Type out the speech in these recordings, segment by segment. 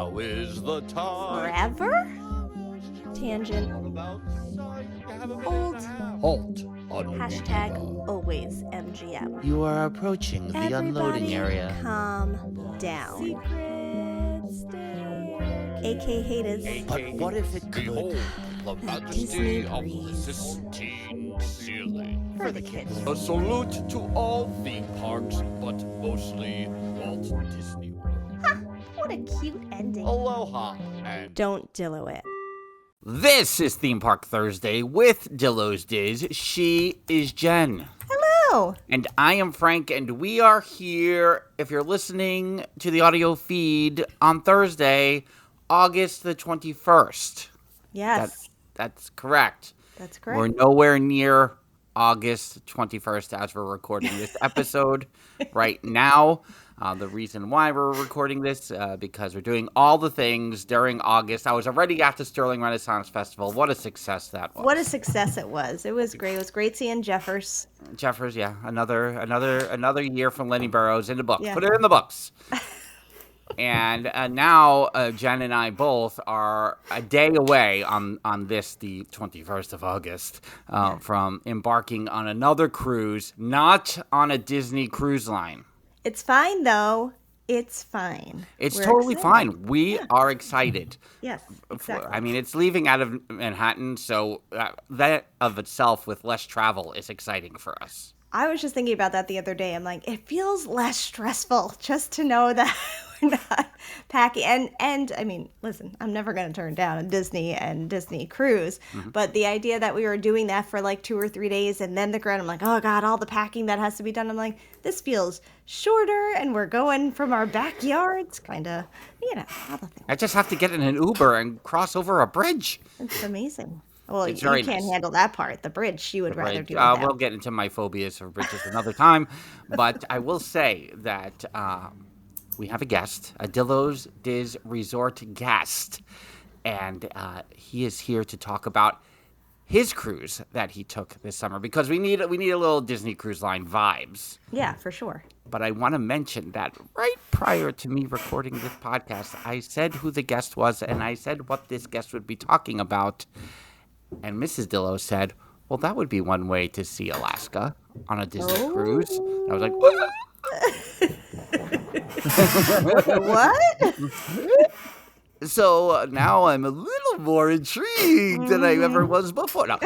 Now is the time. Forever? Tangent. Old. Halt. Hashtag always MGM. You are approaching the unloading area. Calm down. AK haters. But what if it could? Behold the majesty of the Sistine Ceiling. For the kids. A salute to all theme parks, but mostly Walt Disney World. Ha! What a cute ending. Aloha and Don't Dillo it. This is Theme Park Thursday with Dillo's Diz. She is Jen. Hello. And I am Frank, and we are here, if you're listening to the audio feed, on Thursday, August the 21st. Yes. That's correct. That's correct. We're nowhere near August 21st as we're recording this episode right now. The reason why we're recording this, because we're doing all the things during August. I was already at the Sterling Renaissance Festival. What a success that was. What a success it was. It was great. It was great seeing Jeffers. Jeffers, yeah. Another year from Lenny Burroughs in the books. Yeah. Put it in the books. And now Jen and I both are a day away on this, the 21st of August, from embarking on another cruise, not on a Disney cruise line. It's fine, though. It's fine. It's We're totally excited. fine. We are excited. Yes, exactly. I mean, it's leaving out of Manhattan, so that of itself with less travel is exciting for us. I was just thinking about that the other day. I'm like, it feels less stressful just to know that we're not packing. And I mean, listen, I'm never going to turn down a Disney cruise. Mm-hmm. But the idea that we were doing that for like 2 or 3 days and then the ground, I'm like, oh God, all the packing that has to be done. I'm like, this feels shorter and we're going from our backyards, kind of, all the things. I just have to get in an Uber and cross over a bridge. It's amazing. Well, It's you very can't nice. handle that part. The bridge, you would rather Right. do that. We'll get into my phobias of bridges another time. But I will say that we have a guest, a Dillo's Diz Resort guest. And he is here to talk about his cruise that he took this summer. Because we need a little Disney Cruise Line vibes. Yeah, for sure. But I want to mention that right prior to me recording this podcast, I said who the guest was. And I said what this guest would be talking about. And Mrs. Dillo said, well, that would be one way to see Alaska on a Disney cruise. And I was like, what? What? So now I'm a little more intrigued than I ever was before. No,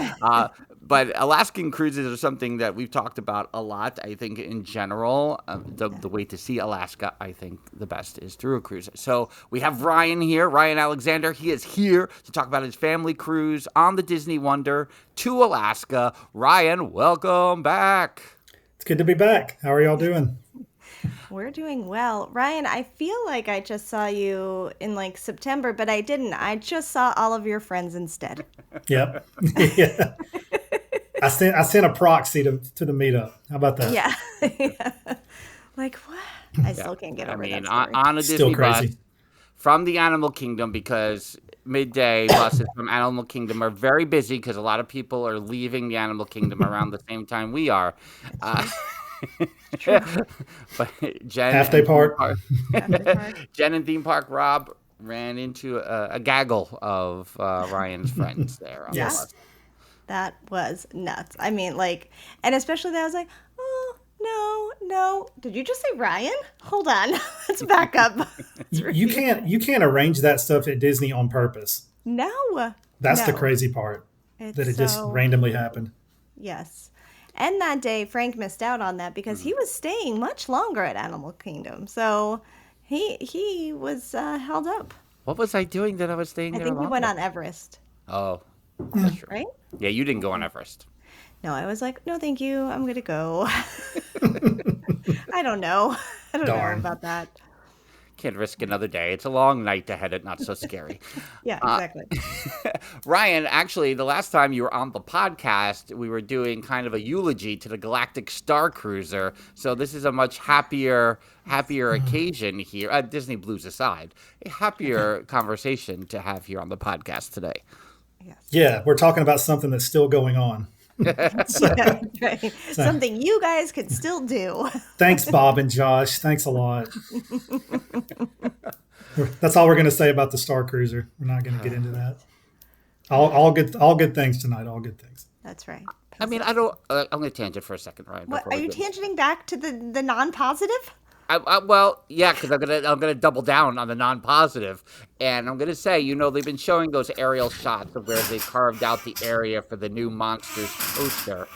but Alaskan cruises are something that we've talked about a lot. I think in general, the way to see Alaska, I think the best is through a cruise. So we have Ryan here, Ryan Alexander. He is here to talk about his family cruise on the Disney Wonder to Alaska. Ryan, welcome back. It's good to be back. How are y'all doing? We're doing well. Ryan, I feel like I just saw you in like September, but I didn't. I just saw all of your friends instead. Yep. Yeah. I sent a proxy to the meetup. How about that? Yeah. Yeah. Like, what? I still can't get over that story. On a Still Disney bus crazy. from the Animal Kingdom, because midday buses from Animal Kingdom are very busy because a lot of people are leaving the Animal Kingdom around the same time we are. But Jen Half day park. Jen and Theme Park Rob ran into a gaggle of Ryan's friends there. On Yes. the bus. That was nuts. I mean, like, and especially that I was like, oh, no. Did you just say Ryan? Hold on. Let's back up. You can't arrange that stuff at Disney on purpose. No. That's the No. crazy part. It's That it just so- randomly happened. Yes. And that day, Frank missed out on that because he was staying much longer at Animal Kingdom. So he was held up. What was I doing that I was staying I there think he longer? went on Everest, Oh, that's true. right? Yeah, you didn't go on Everest. No, I was like, no, thank you. I'm going to go. I don't know. I don't know Darn. about that. Can't risk another day. It's a long night ahead. It's not so scary. Yeah, exactly. Ryan, actually, the last time you were on the podcast, we were doing kind of a eulogy to the Galactic Star Cruiser. So this is a much happier occasion here. Disney Blues aside, a happier conversation to have here on the podcast today. Yes. Yeah, we're talking about something that's still going on. Yeah, right. Something you guys could still do. Thanks, Bob and Josh. Thanks a lot. That's all we're going to say about the Star Cruiser. We're not going to get into that. All good things tonight. All good things. That's right. I mean, I don't. I'm going to tangent for a second, Ryan. What before are we you get- tangenting back to the non-positive? Well, yeah, because I'm gonna double down on the non-positive, and I'm gonna say, they've been showing those aerial shots of where they carved out the area for the new Monsters coaster,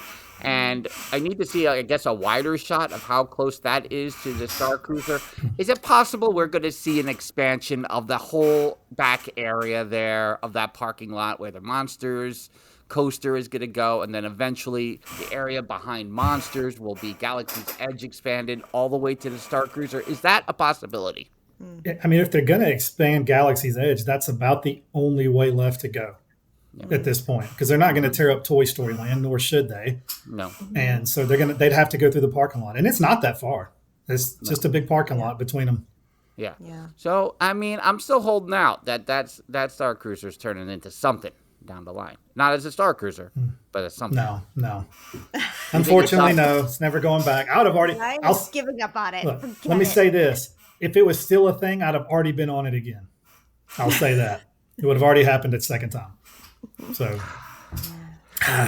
and I need to see, I guess, a wider shot of how close that is to the Star Cruiser. Is it possible we're gonna see an expansion of the whole back area there of that parking lot where the Monsters coaster is going to go, and then eventually the area behind Monsters will be Galaxy's Edge expanded all the way to the Star Cruiser? Is that a possibility? I mean, if they're going to expand Galaxy's Edge, that's about the only way left to go at this point, because they're not going to tear up Toy Story Land, nor should they. No. And so they'd have to go through the parking lot, and it's not that far. It's just a big parking lot between them. Yeah. Yeah. So, I mean, I'm still holding out that Star Cruiser's turning into something down the line. Not as a Star Cruiser, but as something. No. Unfortunately, no. It's never going back. I would have already. I'm giving up on it. Look, Forget let me it. say this: if it was still a thing, I'd have already been on it again. I'll say that it would have already happened a second time. So,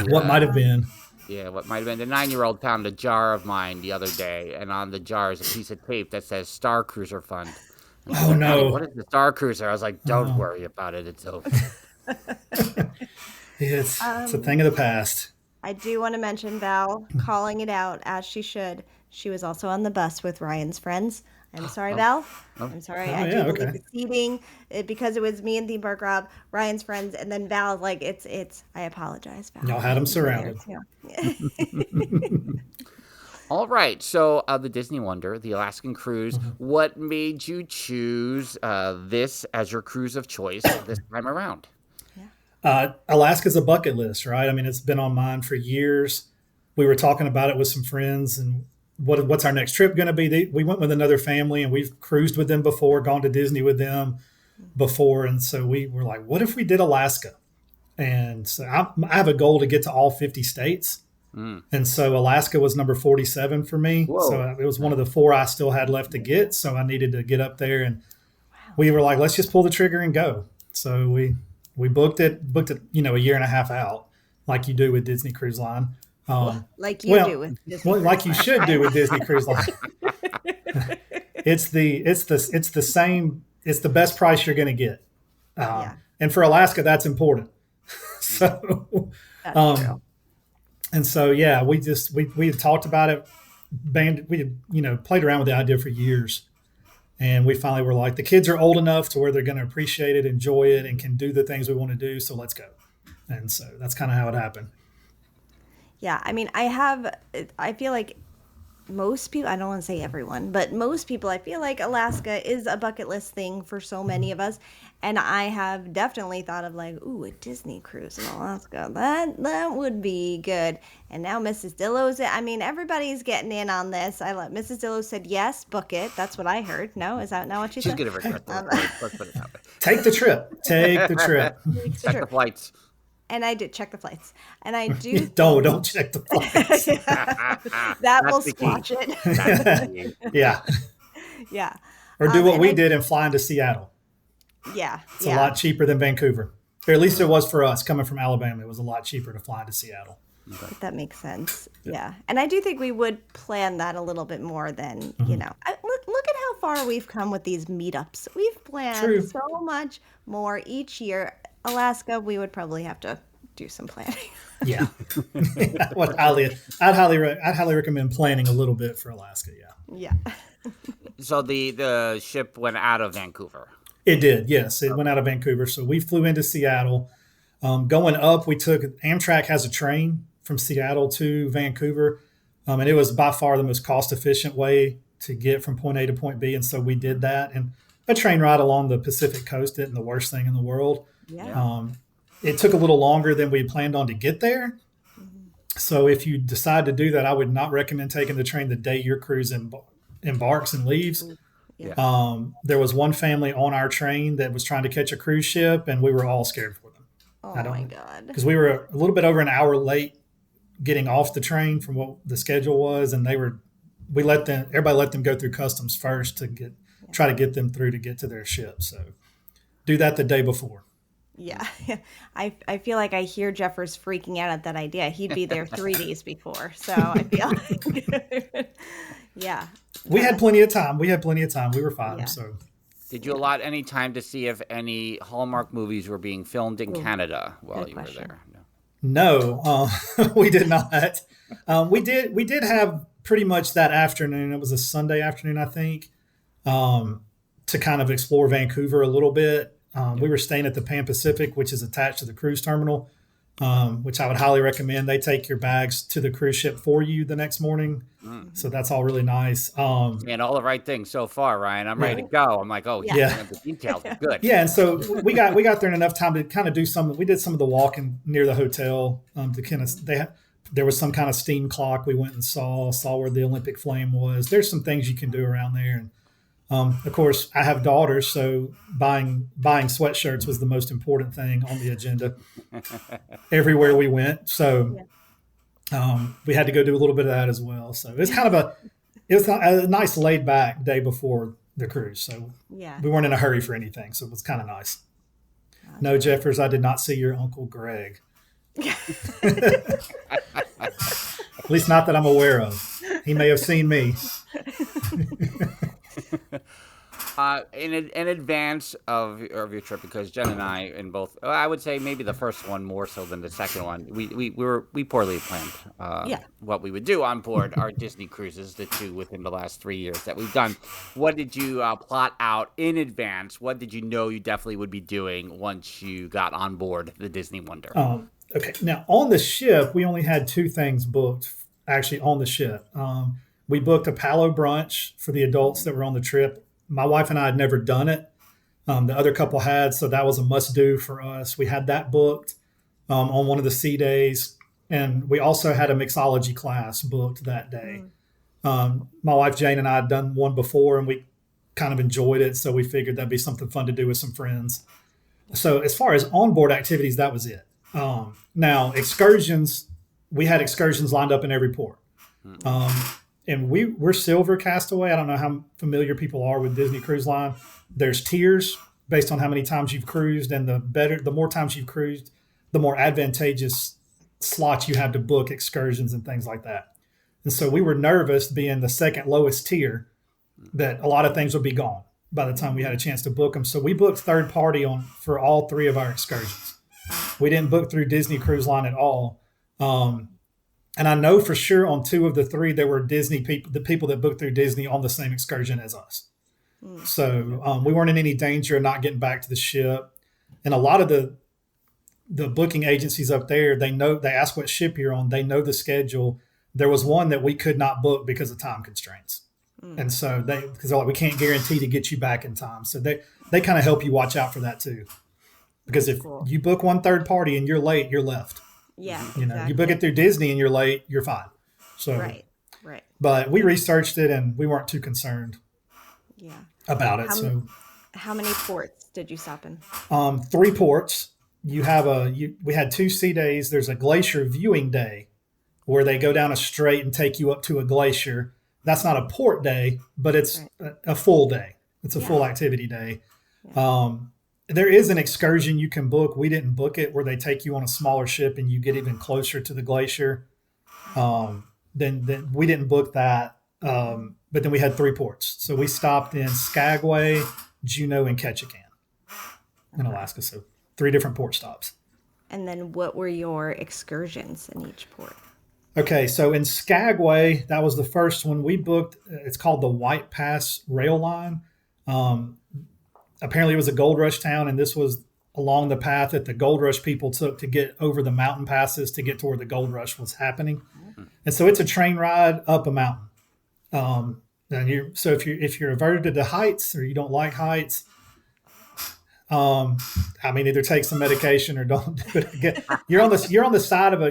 what might have been? Yeah, what might have been. The 9-year-old found a jar of mine the other day, and on the jar is a piece of tape that says Star Cruiser Fund. And she's Oh, like, no. "Honey, what is the Star Cruiser?" I was like, don't worry about it. It's over. It's a thing of the past. I do want to mention Val calling it out as she should. She was also on the bus with Ryan's friends. I'm sorry, Val. I'm sorry. I do believe the seating, because it was me and Theme Park Rob, Ryan's friends, and then Val's like, it's. I apologize, Val. Y'all had them surrounded. All right. So the Disney Wonder, the Alaskan cruise, what made you choose this as your cruise of choice this time around? Alaska's a bucket list, right? I mean, it's been on mine for years. We were talking about it with some friends, and what's our next trip going to be? We went with another family, and we've cruised with them before, gone to Disney with them before, and so we were like, what if we did Alaska? And so I have a goal to get to all 50 states. And so Alaska was number 47 for me. Whoa. So it was one of the 4 I still had left to get. So I needed to get up there, and we were like, let's just pull the trigger and go. So we booked it, a year and a half out, like you do with Disney Cruise Line. Like you do with Disney Well, Cruise like you Line. should do with Disney Cruise Line. It's the same. It's the best price you're going to get. And for Alaska, that's important. So, That's true. and so, yeah, we had talked about it. We had, played around with the idea for years. And we finally were like, the kids are old enough to where they're going to appreciate it, enjoy it, and can do the things we want to do. So let's go. And so that's kind of how it happened. Yeah, I mean, I feel like most people, I don't want to say everyone, but most people, I feel like Alaska is a bucket list thing for so many of us. And I have definitely thought of like, ooh, a Disney cruise in Alaska. That would be good. And now Mrs. Dillo's, I mean, everybody's getting in on this. Mrs. Dillo said, yes, book it. That's what I heard. No, is that not what she She's said? going to regret that. Let's put it that way. Take the trip. Take the trip. It's Check true. the flights. And I did check the flights. And I do. Don't check the flights. That will the key. squash it. That's the key. Yeah. Yeah. Or do what and we I- did and fly into Seattle. Yeah. It's a lot cheaper than Vancouver. Or at least it was for us coming from Alabama. It was a lot cheaper to fly to Seattle. That makes sense. Yeah. And I do think we would plan that a little bit more than, look at how far we've come with these meetups. We've planned True. so much more each year. Alaska, we would probably have to do some planning. Yeah. I'd highly recommend planning a little bit for Alaska. Yeah. Yeah. So the ship went out of Vancouver. It did. Yes. It went out of Vancouver. So we flew into Seattle. Going up, Amtrak has a train from Seattle to Vancouver. And it was by far the most cost efficient way to get from point A to point B. And so we did that. And a train ride along the Pacific coast isn't the worst thing in the world. Yeah. It took a little longer than we planned on to get there. So if you decide to do that, I would not recommend taking the train the day your cruise embarks and leaves. Yeah. There was one family on our train that was trying to catch a cruise ship, and we were all scared for them. Oh my God. Because we were a little bit over an hour late getting off the train from what the schedule was, and everybody let them go through customs first to get try to get them through to get to their ship. So do that the day before. Yeah. I feel like I hear Jeffers freaking out at that idea. He'd be there 3 days before. So I feel like, yeah. We had plenty of time. We were fine. Yeah. So Did you allot any time to see if any Hallmark movies were being filmed in Canada while good you question. were there? No. no, we did not. We did have pretty much that afternoon. It was a Sunday afternoon, I think, to kind of explore Vancouver a little bit. We were staying at the Pan Pacific, which is attached to the cruise terminal, which I would highly recommend. They take your bags to the cruise ship for you the next morning. So that's all really nice. And all the right things so far, Ryan. I'm ready to go. I'm like, oh, Yeah. the details are good. Yeah, and so we got there in enough time to kind of do some. We did some of the walking near the hotel to kind of. There was some kind of steam clock we went and saw where the Olympic flame was. There's some things you can do around there, and of course, I have daughters, so buying sweatshirts was the most important thing on the agenda everywhere we went. So we had to go do a little bit of that as well. So it was a nice laid back day before the cruise. So we weren't in a hurry for anything. So it was kind of nice. No, Jeffers, I did not see your Uncle Greg. At least not that I'm aware of. He may have seen me. In advance of your trip, because Jen and I, in both, I would say maybe the first one more so than the second one, we poorly planned what we would do on board our Disney cruises, the 2 within the last 3 years that we've done. What did you plot out in advance? What did you know you definitely would be doing once you got on board the Disney Wonder? Okay. Now, on the ship, we only had 2 things booked, actually, on the ship. We booked a Palo brunch for the adults that were on the trip. My wife and I had never done it. The other couple had, so that was a must-do for us. We had that booked on one of the sea days. And we also had a mixology class booked that day. My wife, Jane, and I had done one before, and we kind of enjoyed it, so we figured that'd be something fun to do with some friends. So as far as onboard activities, that was it. Now, excursions, we had excursions lined up in every port. And we're Silver Castaway. I don't know how familiar people are with Disney Cruise Line. There's tiers based on how many times you've cruised, and the more times you've cruised, the more advantageous slots you have to book excursions and things like that. And so we were nervous, being the second lowest tier, that a lot of things would be gone by the time we had a chance to book them. So we booked third party for all 3 of our excursions. We didn't book through Disney Cruise Line at all. And I know for sure on 2 of the 3, there were Disney people, the people that booked through Disney on the same excursion as us. So we weren't in any danger of not getting back to the ship. And a lot of the booking agencies up there, they ask what ship you're on. They know the schedule. There was one that we could not book because of time constraints. And so because they're like, we can't guarantee to get you back in time. So they kind of help you watch out for that too. Because if you book one third party and you're late, you're left. Yeah. You book it through Disney and you're late, you're fine. So Right. But we researched it and we weren't too concerned about it. How many ports did you stop in? 3 ports. We had 2 sea days. There's a glacier viewing day where they go down a strait and take you up to a glacier. That's not a port day, but it's a full day. It's a full activity day. There is an excursion you can book. We didn't book it, where they take you on a smaller ship and you get even closer to the glacier. Then we didn't book that. But then we had 3 ports. So we stopped in Skagway, Juneau, and Ketchikan in Alaska. So 3 different port stops. And then what were your excursions in each port? Okay, so in Skagway, that was the first one we booked. It's called the White Pass Rail Line. Apparently it was a gold rush town, and this was along the path that the gold rush people took to get over the mountain passes to get to where the gold rush was happening. And so it's a train ride up a mountain. So if you're averted to heights or you don't like heights, either take some medication or don't do it again. You're on the side of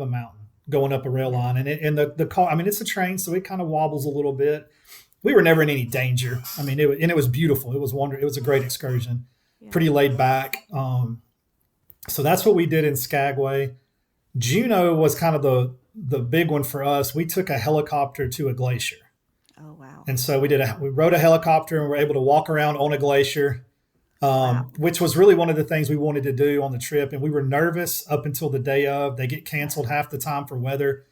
a mountain going up a rail line, and the car. It's a train, so it kind of wobbles a little bit. We were never in any danger. It was beautiful. It was wonderful. It was a great excursion, pretty laid back. So that's what we did in Skagway. Juneau was kind of the big one for us. We took a helicopter to a glacier. Oh, wow. And so we rode a helicopter and were able to walk around on a glacier, Wow. which was really one of the things we wanted to do on the trip. And we were nervous up until the day of. They get canceled half the time for weather.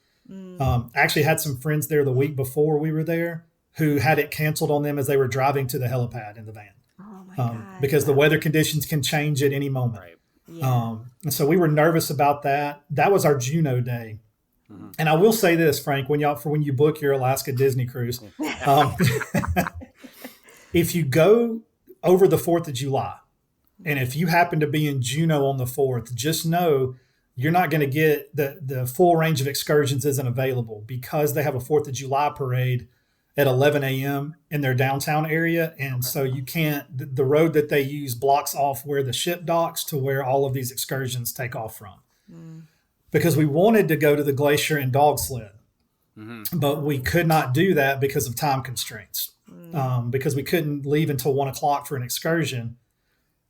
Actually had some friends there the week before we were there who had it canceled on them as they were driving to the helipad in the van. Oh, my God. Because the weather conditions can change at any moment. Right. Yeah. And so we were nervous about that. That was our Juneau day. And I will say this, Frank, when you book your Alaska Disney cruise, if you go over the 4th of July, and if you happen to be in Juneau on the 4th, just know you're not going to get the full range of excursions isn't available because they have a 4th of July parade at 11 a.m. in their downtown area. And so you can't, the road that they use blocks off where the ship docks to where all of these excursions take off from. Because we wanted to go to the glacier and dog sled, but we could not do that because of time constraints. Because we couldn't leave until 1 o'clock for an excursion.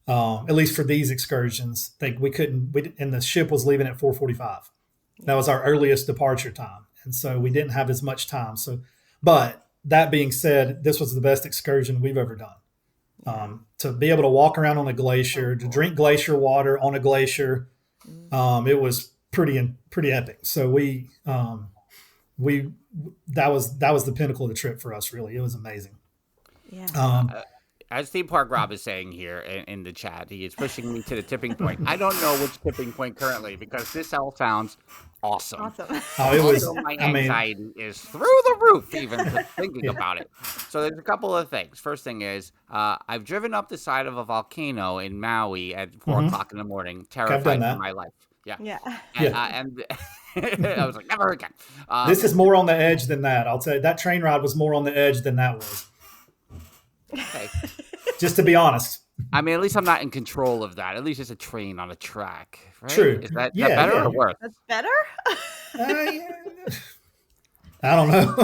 At least for these excursions, we couldn't, and the ship was leaving at 4:45. That was our earliest departure time. And so we didn't have as much time. But that being said, this was the best excursion we've ever done. To be able to walk around on a glacier, to drink glacier water on a glacier, it was pretty epic. So that was the pinnacle of the trip for us. Really, it was amazing. Yeah. As Theme Park Rob is saying here in the chat, he is pushing me to the tipping point. I don't know which tipping point currently because this all sounds awesome. Oh, it was. Also, my anxiety is through the roof even just thinking about it. So there's a couple of things. First thing is I've driven up the side of a volcano in Maui at 4 o'clock in the morning, terrified for my life. Yeah. And I was like, never again. This is more on the edge than that. I'll tell you, that train ride was more on the edge than that was. Okay. Just to be honest. I mean, at least I'm not in control of that. At least it's a train on a track, right? True. Is that better or worse? That's better? I don't know.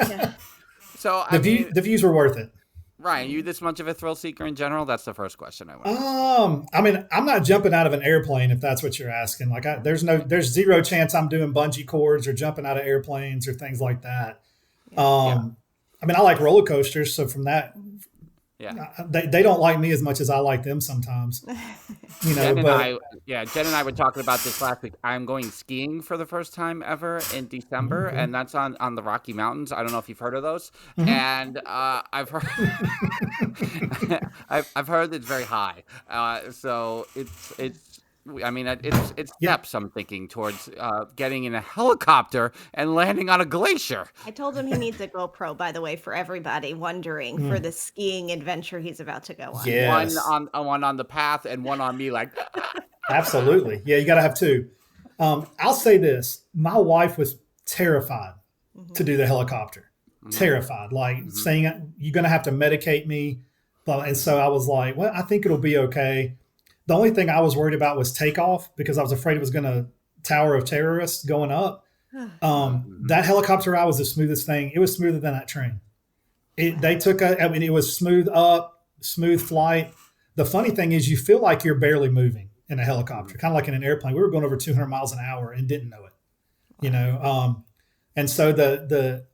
Yeah. So the views were worth it. Ryan, you this much of a thrill seeker in general? That's the first question I want. I mean, I'm not jumping out of an airplane if that's what you're asking. Like, there's zero chance I'm doing bungee cords or jumping out of airplanes or things like that. I mean, I like roller coasters, so from that, they don't like me as much as I like them sometimes. Jen and I were talking about this last week. I'm going skiing for the first time ever in December, and that's on the Rocky Mountains. I don't know if you've heard of those, and I've heard I've heard it's very high. So it's steps I'm thinking towards getting in a helicopter and landing on a glacier. I told him he needs a GoPro, by the way, for everybody wondering for the skiing adventure he's about to go on. Yes. One on the path and one on me, like. Absolutely. Yeah, you got to have two. I'll say this. My wife was terrified to do the helicopter. Terrified. Like saying, you're going to have to medicate me. And so I was like, well, I think it'll be okay. The only thing I was worried about was takeoff because I was afraid it was going to tower of terrorists going up. That helicopter ride was the smoothest thing. It was smoother than that train. It was smooth up, smooth flight. The funny thing is you feel like you're barely moving in a helicopter, kind of like in an airplane. We were going over 200 miles an hour and didn't know it, and so the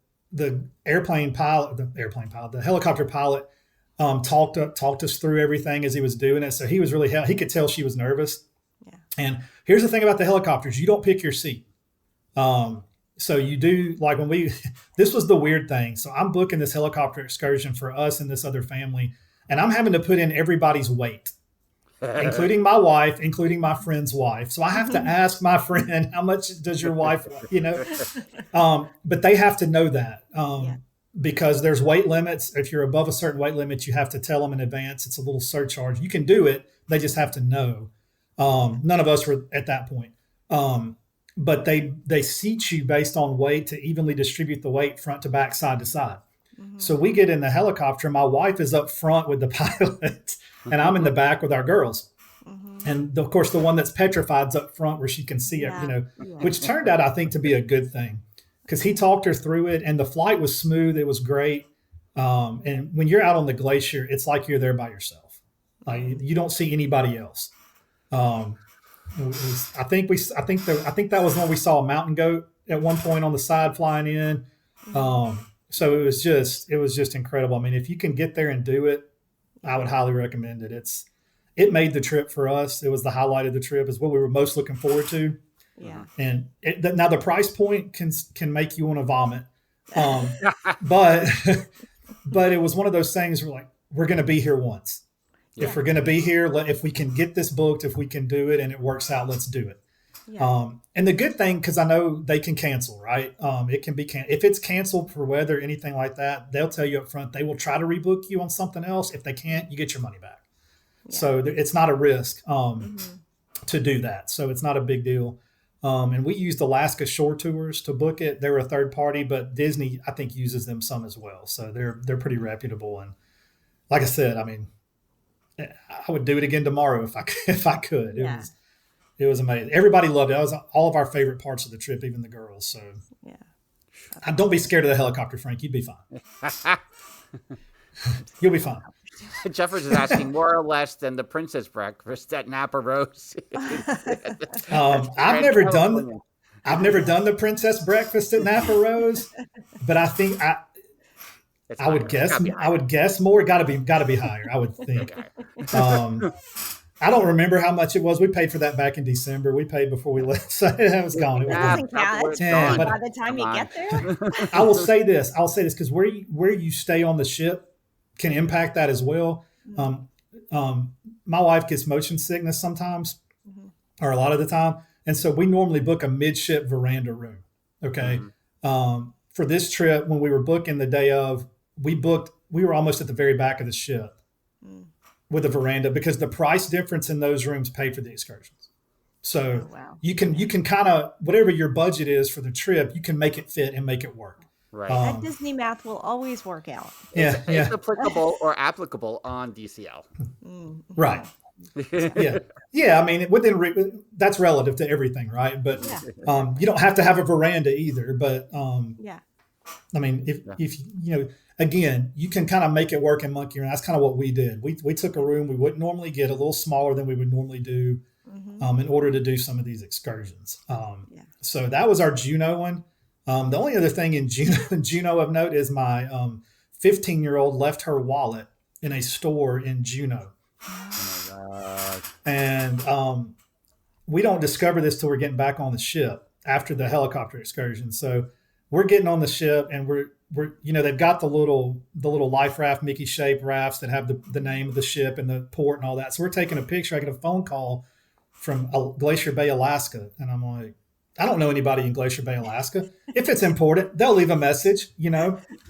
helicopter pilot, talked us through everything as he was doing it. So he was he could tell she was nervous. Yeah. And here's the thing about the helicopters. You don't pick your seat. So you do, like this was the weird thing. So I'm booking this helicopter excursion for us and this other family, and I'm having to put in everybody's weight, including my wife, including my friend's wife. So I have to ask my friend, how much does your wife, but they have to know that. Because there's weight limits. If you're above a certain weight limit, you have to tell them in advance. It's a little surcharge. You can do it. They just have to know. None of us were at that point. But they seat you based on weight to evenly distribute the weight front to back, side to side. So we get in the helicopter. My wife is up front with the pilot, and I'm in the back with our girls. And of course, the one that's petrified's up front where she can see it, which turned out, I think, to be a good thing. Because he talked her through it, and the flight was smooth. It was great. And when you're out on the glacier, it's like you're there by yourself. Like you don't see anybody else. I think that was when we saw a mountain goat at one point on the side flying in. So it was just incredible. I mean, if you can get there and do it, I would highly recommend it. It made the trip for us. It was the highlight of the trip. Is what we were most looking forward to. Yeah. And now the price point can make you want to vomit. But but it was one of those things where, like, we're going to be here once. Yeah. If we're going to be here, if we can get this booked, if we can do it and it works out, let's do it. Yeah. And the good thing, because I know they can cancel, right? It can be if it's canceled for weather, anything like that, they'll tell you up front. They will try to rebook you on something else. If they can't, you get your money back. Yeah. So it's not a risk to do that. So it's not a big deal. And we used Alaska Shore Tours to book it. They're a third party, but Disney, I think, uses them some as well. So they're pretty reputable. And like I said, I mean, I would do it again tomorrow if I could. It was amazing. Everybody loved it. That was all of our favorite parts of the trip, even the girls. So don't be scared of the helicopter, Frank. You'd be fine. You'll be fine. Jeffers is asking, more or less than the princess breakfast at Napa Rose. I've never done the princess breakfast at Napa Rose, but I think I would guess more. Got to be higher, I would think. I don't remember how much it was. We paid for that back in December. We paid before we left, so it was gone. It doesn't count. Yeah, by the time you get there. I will say this because where you stay on the ship can impact that as well. My wife gets motion sickness sometimes, or a lot of the time, and so we normally book a midship veranda room. Okay, for this trip, when we were booking the day of, we were almost at the very back of the ship with a veranda, because the price difference in those rooms paid for the excursions. So you can kind of, whatever your budget is for the trip, you can make it fit and make it work. Right. That Disney math will always work out. It's applicable or applicable on DCL. Right. Yeah. I mean, that's relative to everything, right? But you don't have to have a veranda either. But I mean, if you know, again, you can kind of make it work in monkey around. That's kind of what we did. We took a room we wouldn't normally get, a little smaller than we would normally do, in order to do some of these excursions. So that was our Juneau one. The only other thing in Juneau of note is my 15-year-old left her wallet in a store in Juneau. Oh my God. And we don't discover this till we're getting back on the ship after the helicopter excursion. So we're getting on the ship, and we're they've got the little life raft, Mickey shaped rafts that have the name of the ship and the port and all that. So we're taking a picture. I get a phone call from Glacier Bay, Alaska, and I'm like, I don't know anybody in Glacier Bay, Alaska. If it's important, they'll leave a message.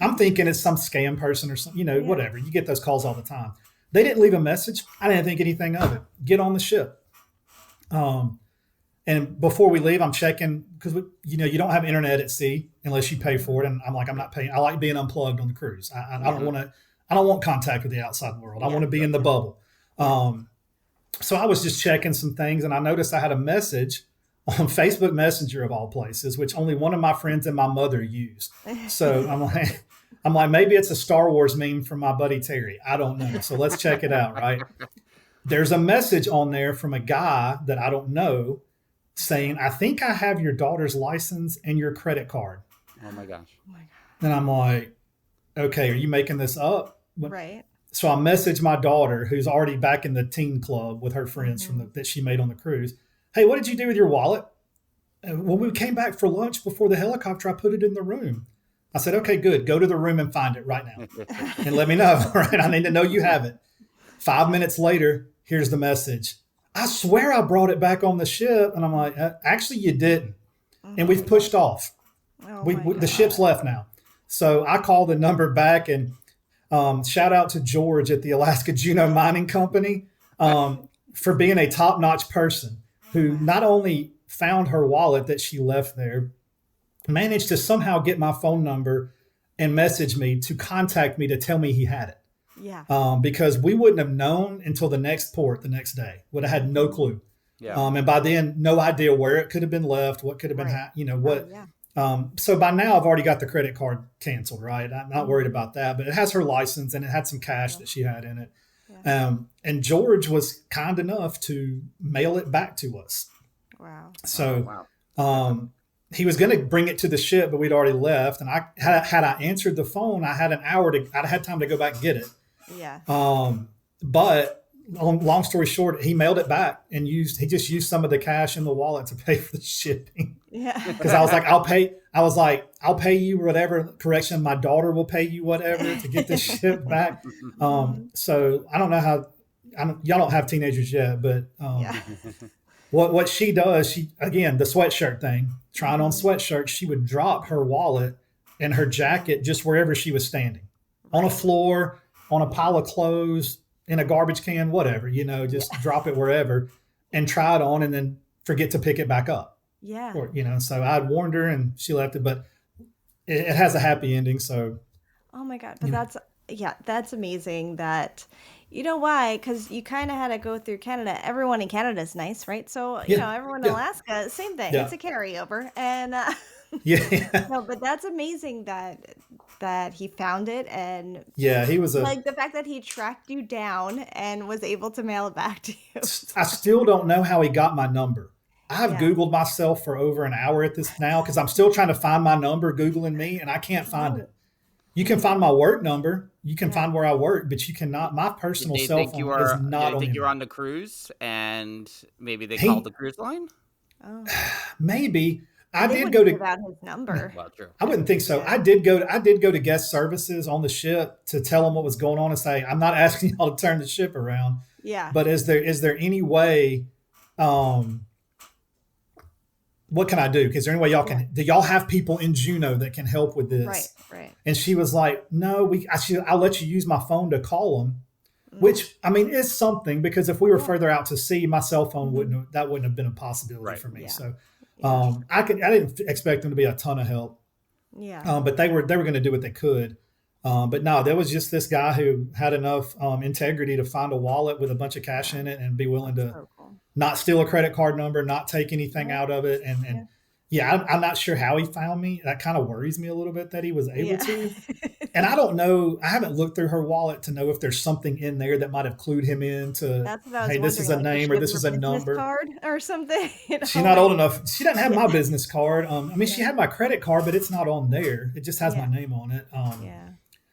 I'm thinking it's some scam person or something. Whatever. You get those calls all the time. They didn't leave a message. I didn't think anything of it. Get on the ship. And before we leave, I'm checking, because you don't have internet at sea unless you pay for it. And I'm like, I'm not paying. I like being unplugged on the cruise. I don't want to. I don't want contact with the outside world. I want to be in the bubble. So I was just checking some things, and I noticed I had a message on Facebook Messenger, of all places, which only one of my friends and my mother used. So I'm like, maybe it's a Star Wars meme from my buddy Terry. I don't know. So let's check it out. Right. There's a message on there from a guy that I don't know, saying, I think I have your daughter's license and your credit card. Oh my gosh. And I'm like, okay, are you making this up? Right. So I messaged my daughter, who's already back in the teen club with her friends that she made on the cruise. Hey, what did you do with your wallet? When we came back for lunch before the helicopter, I put it in the room. I said, okay, good. Go to the room and find it right now and let me know. Right? I need to know you have it. 5 minutes later, here's the message. I swear I brought it back on the ship. And I'm like, actually, you didn't. And we've pushed off. The ship's left now. So I called the number back, and shout out to George at the Alaska Juneau Mining Company for being a top-notch person who not only found her wallet that she left there, managed to somehow get my phone number and message me to contact me to tell me he had it. Yeah. Because we wouldn't have known until the next port the next day. Would have had no clue. Yeah. And by then, no idea where it could have been left, what could have been, what. So by now, I've already got the credit card canceled, right? I'm not worried about that, but it has her license and it had some cash that she had in it. Yeah. And George was kind enough to mail it back to us. Wow. So, he was going to bring it to the ship, but we'd already left. And I had I answered the phone, I had I'd had time to go back and get it. Yeah. But long story short, he mailed it back and he just used some of the cash in the wallet to pay for the shipping. Yeah. Because I was like, I'll pay you whatever. Correction, my daughter will pay you whatever to get this ship back. So I don't know how. Y'all don't have teenagers yet, but what she does, again, the sweatshirt thing, trying on sweatshirts, she would drop her wallet and her jacket just wherever she was standing, on a floor, on a pile of clothes, in a garbage can, whatever, just drop it wherever and try it on and then forget to pick it back up. Yeah. Or, so I'd warned her and she left it, but it has a happy ending. So. Oh my God. But that's amazing that, you know why? Because you kind of had to go through Canada. Everyone in Canada is nice, right? So, everyone in Alaska, same thing. Yeah. It's a carryover. And Yeah. no, but that's amazing that he found it. And yeah, he was like the fact that he tracked you down and was able to mail it back to you. I still don't know how he got my number. I've Googled myself for over an hour at this now because I'm still trying to find my number, Googling me, and I can't find it. You can find my work number. You can find where I work, but you cannot. My personal cell phone is not on. Think you're on the cruise, and maybe they called the cruise line. Oh. Maybe I They did go wouldn't to. give out his number. Well, true. I wouldn't think so. I did go to guest services on the ship to tell them what was going on and say, I'm not asking y'all to turn the ship around. Yeah. But is there any way? What can I do? Is there any way y'all can? Do y'all have people in Juneau that can help with this? Right. And she was like, "No, I'll let you use my phone to call them." Which I mean is something because if we were further out to sea, my cell phone wouldn't have been a possibility for me. Yeah. So I didn't expect them to be a ton of help. Yeah. But they were going to do what they could. But no, there was just this guy who had enough integrity to find a wallet with a bunch of cash in it and be willing to So cool. not steal a credit card number, not take anything out of it. And I'm not sure how he found me. That kind of worries me a little bit that he was able to. And I don't know. I haven't looked through her wallet to know if there's something in there that might have clued him into, That's what I was hey, this is a wondering, like, name does or this she is have a her business number. card or something. She's not old enough. She doesn't have my business card. I mean, she had my credit card, but it's not on there. It just has my name on it.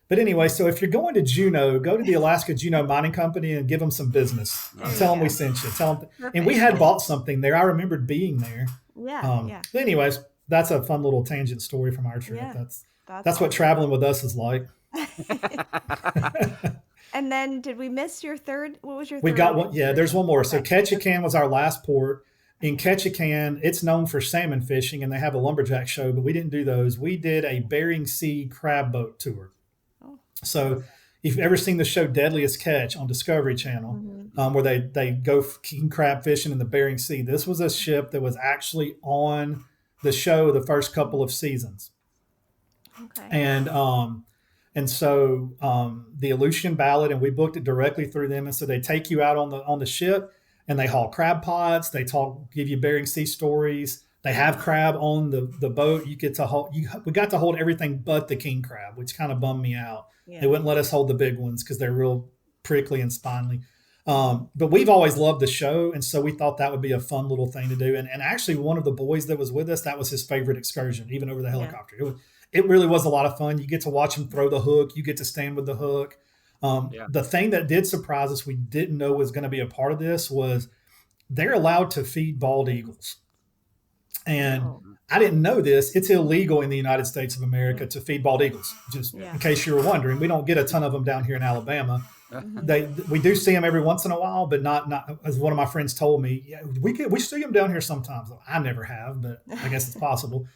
But anyway, so if you're going to Juneau, go to the Alaska Juneau Mining Company and give them some business. Tell them we sent you. Tell them. And we had bought something there. I remembered being there. Yeah. But anyways, that's a fun little tangent story from our trip. Yeah. That's what traveling with us is like. And then did we miss your third? What was your third? We got one. Yeah, there's one more. So Ketchikan was our last port. In Ketchikan, it's known for salmon fishing, and they have a lumberjack show, but we didn't do those. We did a Bering Sea crab boat tour. So if you've ever seen the show Deadliest Catch on Discovery Channel, where they go king crab fishing in the Bering Sea, this was a ship that was actually on the show the first couple of seasons. Okay. And so the Aleutian Ballad, and we booked it directly through them. And so they take you out on the ship and they haul crab pods. They give you Bering Sea stories. They have crab on the boat. You get to hold. We got to hold everything but the king crab, which kind of bummed me out. Yeah. They wouldn't let us hold the big ones because they're real prickly and spiny. But we've always loved the show, and so we thought that would be a fun little thing to do. And actually, one of the boys that was with us, that was his favorite excursion, even over the helicopter. Yeah. It really was a lot of fun. You get to watch him throw the hook. You get to stand with the hook. The thing that did surprise us, we didn't know was going to be a part of this, was they're allowed to feed bald eagles. And I didn't know this. It's illegal in the United States of America to feed bald eagles. Just in case you were wondering, we don't get a ton of them down here in Alabama. We do see them every once in a while, but not as one of my friends told me. Yeah, we see them down here sometimes. I never have, but I guess it's possible.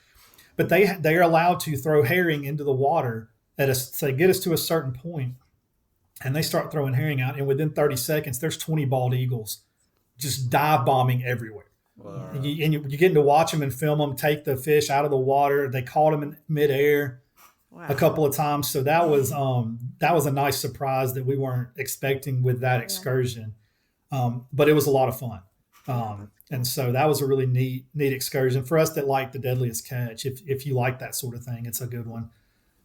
But they are allowed to throw herring into the water so they get us to a certain point, and they start throwing herring out, and within 30 seconds, there's 20 bald eagles just dive bombing everywhere. Wow. And you're getting to watch them and film them take the fish out of the water. They caught them in midair a couple of times. So that was a nice surprise that we weren't expecting with that excursion. But it was a lot of fun. And so that was a really neat excursion for us that like the Deadliest Catch. If you like that sort of thing, it's a good one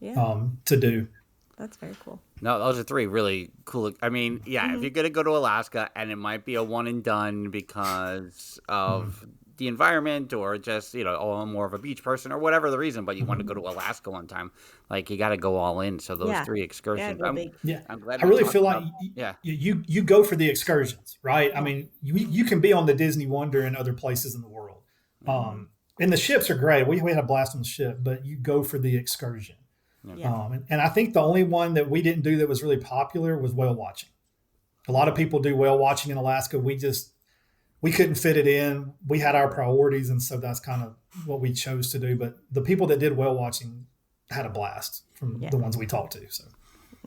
to do. That's very cool. No, those are three really cool. I mean, if you're going to go to Alaska, and it might be a one and done because of the environment or just, oh, I'm more of a beach person or whatever the reason, but you want to go to Alaska one time, like you got to go all in. So those Yeah. 3 excursions, go big. I'm glad I we really talked feel like about- you go for the excursions, right? I mean, you can be on the Disney Wonder and other places in the world. And the ships are great. We had a blast on the ship, but you go for the excursion. Yeah. And I think the only one that we didn't do that was really popular was whale watching. A lot of people do whale watching in Alaska. We couldn't fit it in. We had our priorities, and so that's kind of what we chose to do. But the people that did whale watching had a blast from the ones we talked to. So.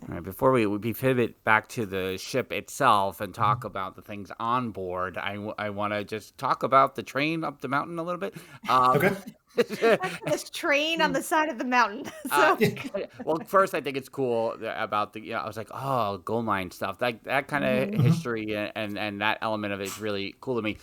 All right, before we pivot back to the ship itself and talk about the things on board, I want to just talk about the train up the mountain a little bit. Okay. This train on the side of the mountain. So Well, first, I think it's cool about I was like, oh, gold mine stuff. That kind of history and that element of it is really cool to me.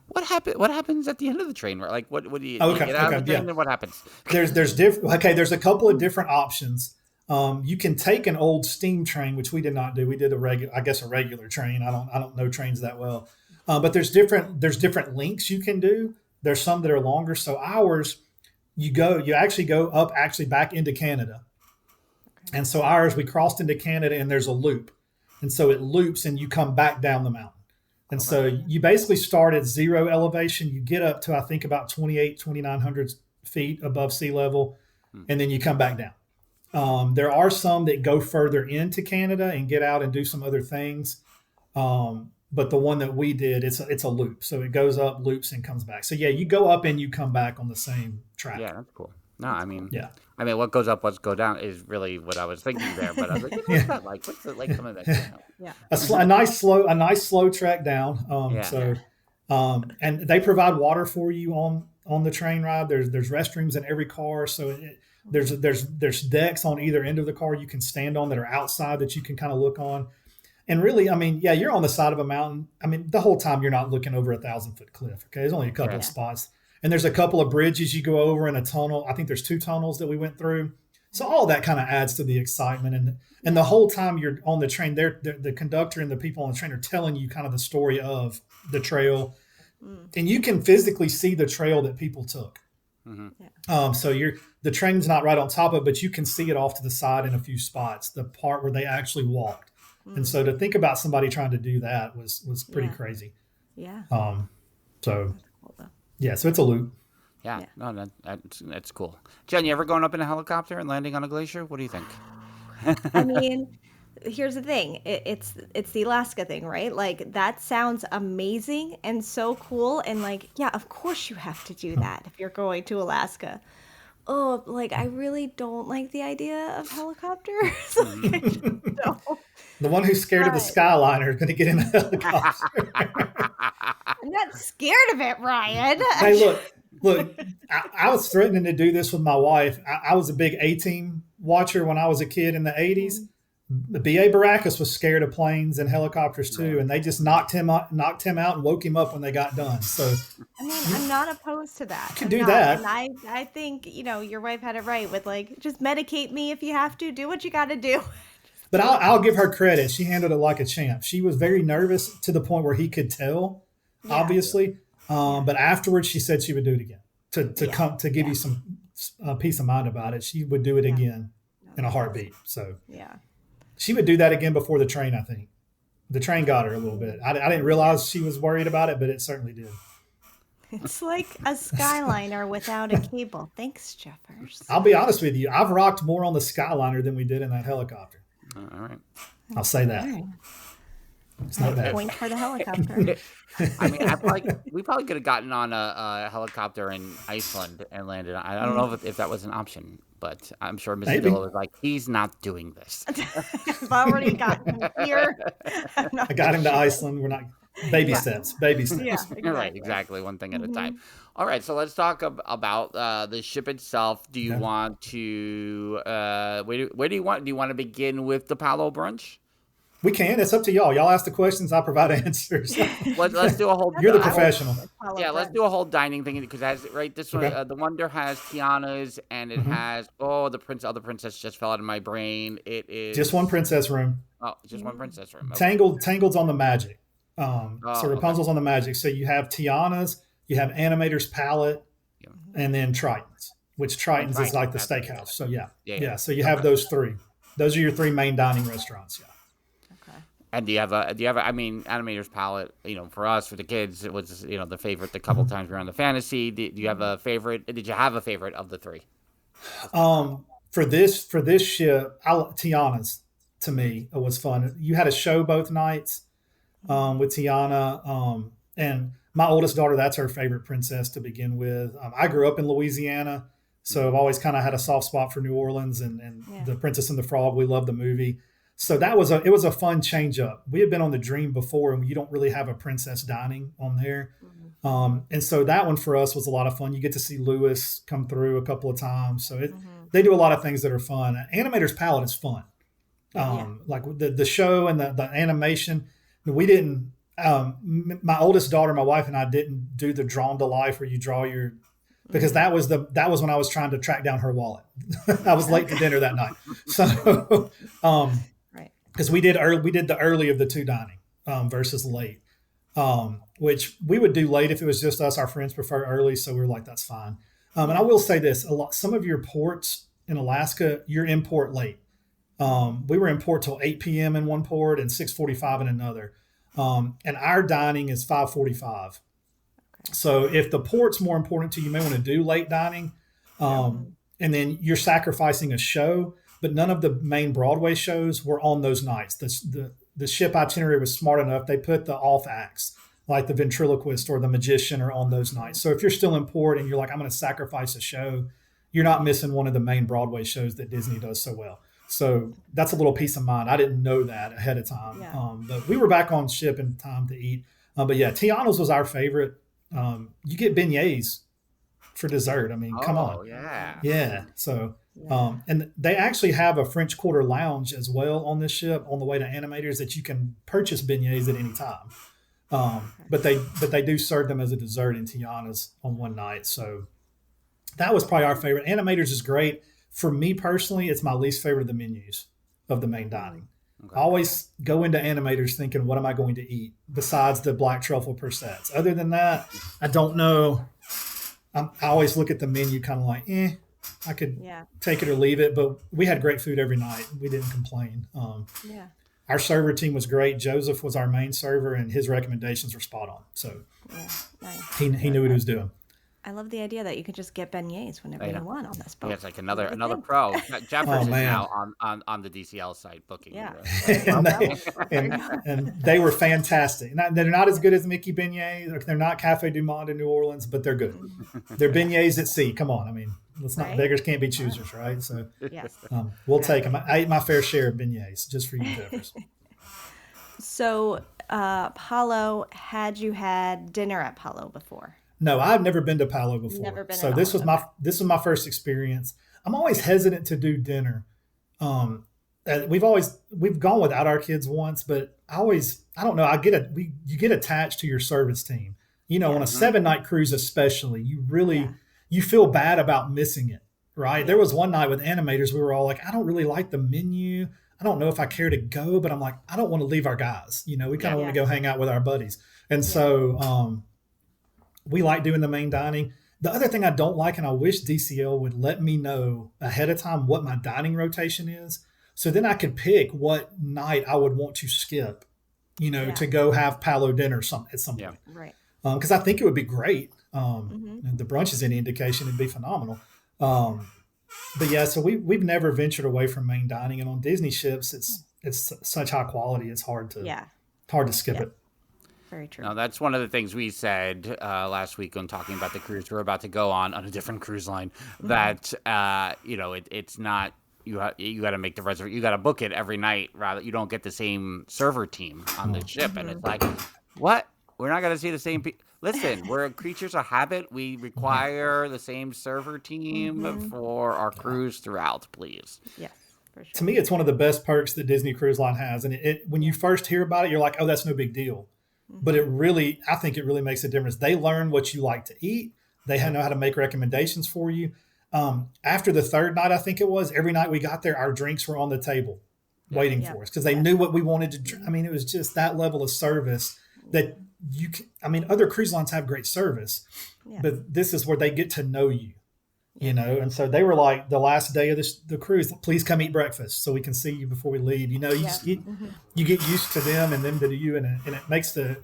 What happens at the end of the train? Like, what do you get out of the train and what happens? There's a couple of different options. You can take an old steam train, which we did not do. We did a regular train. I don't know trains that well, but there's different links you can do. There's some that are longer. So ours, you actually go up back into Canada, and so ours we crossed into Canada and there's a loop, and so it loops and you come back down the mountain, and so you basically start at 0 elevation. You get up to I think about 2,900 feet above sea level, and then you come back down. There are some that go further into Canada and get out and do some other things. But the one that we did, it's a loop. So it goes up, loops, and comes back. So yeah, you go up and you come back on the same track. Yeah, that's cool. No, I mean, yeah. I mean, what goes up, what goes down is really what I was thinking there. But I was like, what's that like? What's it like coming back down? yeah. A nice slow track down. And they provide water for you on the train ride. There's restrooms in every car. So there's decks on either end of the car you can stand on that are outside that you can kind of look on. And really, I mean, yeah, you're on the side of a mountain. I mean, the whole time you're not looking over 1,000-foot cliff. Okay, there's only a couple of spots, and there's a couple of bridges you go over and a tunnel. I think there's 2 tunnels that we went through. So all that kind of adds to the excitement. And the whole time you're on the train, the conductor and the people on the train are telling you kind of the story of the trail, and you can physically see the trail that people took. So the train's not right on top of it, but you can see it off to the side in a few spots, the part where they actually walked. And so to think about somebody trying to do that was pretty crazy. Yeah. So so it's a loop. Yeah. No, that's cool. Jen, you ever going up in a helicopter and landing on a glacier? What do you think? I mean, here's the thing. It's the Alaska thing, right? Like that sounds amazing and so cool. And like, yeah, of course you have to do that if you're going to Alaska. Oh, like I really don't like the idea of helicopters. Like, I just don't. The one who's scared of the Skyliner is going to get in a helicopter. I'm not scared of it, Ryan. Hey, look. I was threatening to do this with my wife. I was a big A-Team watcher when I was a kid in the 80s. The B.A. Baracus was scared of planes and helicopters too, and they just knocked him out and woke him up when they got done. So, I mean, I'm not opposed to that. You can do that. And I think, your wife had it right with like, just medicate me if you have to. Do what you got to do. But I'll give her credit. She handled it like a champ. She was very nervous to the point where he could tell, obviously. But afterwards, she said she would do it again to give you some peace of mind about it. She would do it again in a heartbeat. So she would do that again before the train, I think. The train got her a little bit. I didn't realize she was worried about it, but it certainly did. It's like a Skyliner without a cable. Thanks, Jeffers. I'll be honest with you. I've rocked more on the Skyliner than we did in that helicopter. All right. I'll say that. Right. It's not bad. Point for the helicopter. I mean, we probably could have gotten on a helicopter in Iceland and landed. I don't know if that was an option, but I'm sure Mr. Dillo was like, he's not doing this. I've already gotten him here. I got him to Iceland. We're not baby steps. Baby steps. Yeah, exactly. Right, exactly. One thing at a time. All right, so let's talk about the ship itself. Do you want to where do you want? Do you want to begin with the Palo brunch? We can. It's up to y'all. Y'all ask the questions. I provide answers. Let's do a whole. You're the professional. Let's do a whole dining thing because this one, the Wonder has Tiana's and it has other princess just fell out of my brain. It is just one princess room. Oh, just one princess room. Okay. Tangled's on the Magic. So Rapunzel's on the Magic. So you have Tiana's. You have Animator's Palette, Yeah. and then Triton's, which Triton's is like the That's right. steakhouse. So yeah. Yeah. So you have those three. Those are your three main dining restaurants. Yeah. Okay. And do you have I mean, Animator's Palette, for us, for the kids, it was, the favorite the couple times we were on the fantasy. Do you have a favorite? Did you have a favorite of the three? For this ship, Tiana's to me was fun. You had a show both nights with Tiana, and my oldest daughter, that's her favorite princess to begin with. I grew up in Louisiana, so I've always kind of had a soft spot for New Orleans and The Princess and the Frog. We love the movie. So it was a fun change up. We had been on the Dream before, and you don't really have a princess dining on there. And so that one for us was a lot of fun. You get to see Lewis come through a couple of times. So they do a lot of things that are fun. Animator's Palette is fun. Like the show and the animation. We didn't, my oldest daughter, my wife and I didn't do the Drawn to Life where you draw because that was when I was trying to track down her wallet. I was late to dinner that night. So, because we did the early of the two dining versus late, which we would do late if it was just us. Our friends prefer early, so we were like, that's fine. And I will say this: some of your ports in Alaska, you're in port late. We were in port till 8 p.m. in one port and 6:45 in another, and our dining is 5:45. So if the port's more important to you, you may want to do late dining, and then you're sacrificing a show. But none of the main Broadway shows were on those nights. The ship itinerary was smart enough. They put the off acts, like the ventriloquist or the magician, are on those nights. So if you're still in port and you're like, I'm going to sacrifice a show, you're not missing one of the main Broadway shows that Disney does so well. So that's a little peace of mind. I didn't know that ahead of time. But we were back on ship in time to eat. But yeah, Tiana's was our favorite. You get beignets for dessert. I mean, come on. Yeah. So... and they actually have a French Quarter lounge as well on this ship on the way to Animators that you can purchase beignets at any time. But they do serve them as a dessert in Tiana's on one night. So that was probably our favorite. Animators is great. For me personally, it's my least favorite of the menus of the main dining. Okay. I always go into Animators thinking, what am I going to eat besides the black truffle persets? Other than that, I don't know. I always look at the menu kind of like, I could take it or leave it, but we had great food every night. We didn't complain. Our server team was great. Joseph was our main server, and his recommendations were spot on. So nice. He knew what he was doing. I love the idea that you could just get beignets whenever you want on this boat. Yeah, it's like another pro. Jeffers is now on the DCL site booking. Yeah. and they were fantastic. They're not as good as Mickey beignets. They're not Cafe Du Monde in New Orleans, but they're good. They're beignets at sea. Come on. I mean, let's not beggars can't be choosers, right? So we'll take them. I ate my fair share of beignets just for you, Jeffers. So, Palo, had you had dinner at Palo before? No, I've never been to Palo before. Never been. So this was my first experience. I'm always hesitant to do dinner. We've gone without our kids once, but I don't know. You get attached to your service team. On a 7-night cruise, especially, you feel bad about missing it, right? There was one night with Animators, we were all like, I don't really like the menu. I don't know if I care to go, but I'm like, I don't want to leave our guys. We kind of want to go hang out with our buddies. And so, we like doing the main dining. The other thing I don't like, and I wish DCL would let me know ahead of time what my dining rotation is. So then I could pick what night I would want to skip, to go have Palo dinner at some point. Right. Because I think it would be great. And the brunch is any indication, it'd be phenomenal. But yeah, so we've never ventured away from main dining. And on Disney ships, it's such high quality, it's hard to skip it. Very true. Now, that's one of the things we said last week when talking about the cruise we're about to go on a different cruise line. That it's not you got to make the reservation. You got to book it every night. Rather, you don't get the same server team on the ship, and it's like, what? We're not going to see the same people. Listen, we're creatures of habit. We require the same server team for our cruise throughout. Please. Yes. For sure. To me, it's one of the best perks that Disney Cruise Line has, and when you first hear about it, you're like, oh, that's no big deal. But I think it really makes a difference. They learn what you like to eat. They know how to make recommendations for you. After the third night, I think it was, every night we got there, our drinks were on the table waiting for us because they knew what we wanted to drink. I mean, it was just that level of service that other cruise lines have great service, but this is where they get to know you, you know? And so they were like, the last day of the cruise, please come eat breakfast so we can see you before we leave. You know, you get used to them and them to you, and it makes the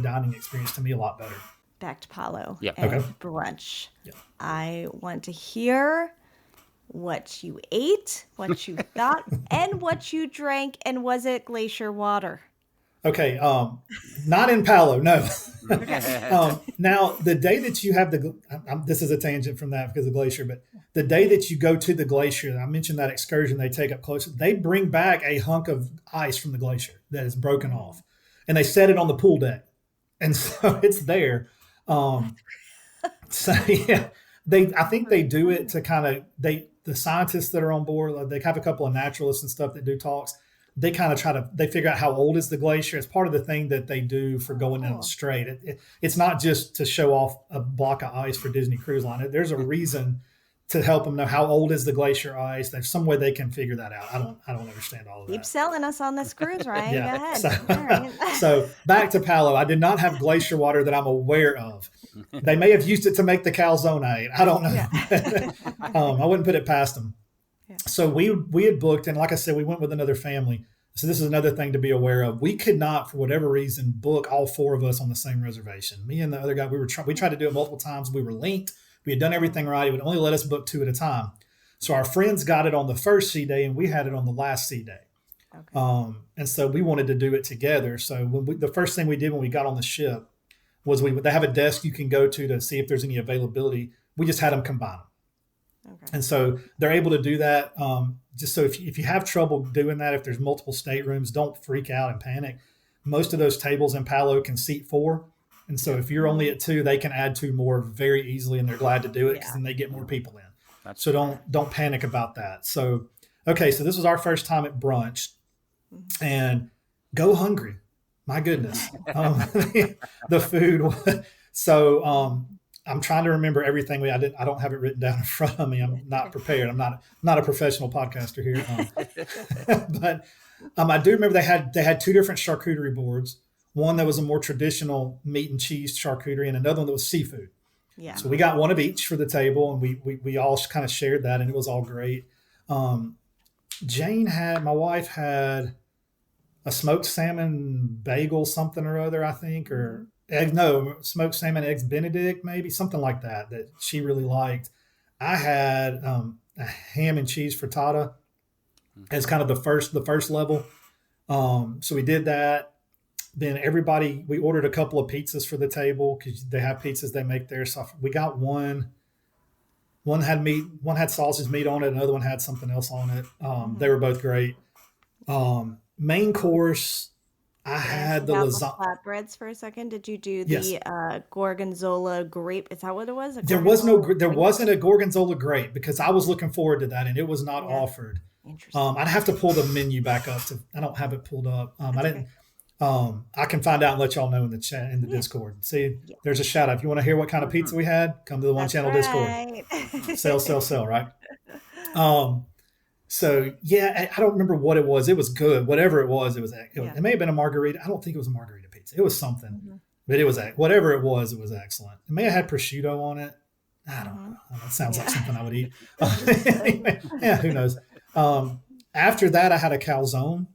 dining experience to me a lot better. Back to Palo Yeah. and Okay. brunch. Yeah. I want to hear what you ate, what you thought, and what you drank, and was it glacier water? Okay, not in Palo, no. Now, the day that you have this is a tangent from that because of the glacier, but the day that you go to the glacier, I mentioned that excursion they take up closer, they bring back a hunk of ice from the glacier that is broken off, and they set it on the pool deck, and so it's there. So yeah, I think they do it to kind of the scientists that are on board, they have a couple of naturalists and stuff that do talks. They kind of they figure out how old is the glacier. It's part of the thing that they do for going down the strait. It's not just to show off a block of ice for Disney Cruise Line. There's a reason to help them know how old is the glacier ice. There's some way they can figure that out. I don't understand all of that. Keep selling us on this cruise, Ryan. Yeah. Go ahead. So, All right. so back to Palo. I did not have glacier water that I'm aware of. They may have used it to make the calzone I ate. I don't know. Yeah. I wouldn't put it past them. Yeah. So we had booked, and like I said, we went with another family. So this is another thing to be aware of. We could not, for whatever reason, book all four of us on the same reservation. Me and the other guy, we tried to do it multiple times. We were linked. We had done everything right. It would only let us book two at a time. So our friends got it on the first sea day, and we had it on the last sea day. Okay. And so we wanted to do it together. So the first thing we did when we got on the ship was they have a desk you can go to see if there's any availability. We just had them combine them. Okay. And so they're able to do that. Just so if you have trouble doing that, if there's multiple staterooms, don't freak out and panic. Most of those tables in Palo can seat 4. And so if you're only at 2, they can add 2 more very easily, and they're glad to do it because then they get more people in. So don't panic about that. So, okay, so this was our first time at brunch, and go hungry. My goodness. The food. So I'm trying to remember everything I don't have it written down in front of me. I'm not prepared. I'm not a professional podcaster here. But I do remember they had 2 different charcuterie boards. One that was a more traditional meat and cheese charcuterie, and another one that was seafood. Yeah. So we got one of each for the table, and we all kind of shared that, and it was all great. My wife had a smoked salmon bagel, something or other, I think, or smoked salmon eggs Benedict, maybe something like that she really liked. I had a ham and cheese frittata as kind of the first level. So we did that. Then we ordered a couple of pizzas for the table because they have pizzas they make there. So we got one had meat, one had sausage meat on it, another one had something else on it. They were both great. Main course, I had the lasagna. Flatbreads for a second. Did you do the gorgonzola grape? Is that what it was? There wasn't a gorgonzola grape because I was looking forward to that, and it was not offered. Interesting. I'd have to pull the menu back up. I don't have it pulled up. I didn't. I can find out and let y'all know in the chat in the Discord. See, there's a shout out. If you want to hear what kind of pizza we had, come to the One Channel Discord. Sell, right? So yeah, I don't remember what it was. It was good. Whatever it was, it may have been a margarita. I don't think it was a margarita pizza. It was something, but it was whatever it was excellent. It may have had prosciutto on it. I don't know. That sounds like something I would eat. Anyway, yeah, who knows? After that, I had a calzone,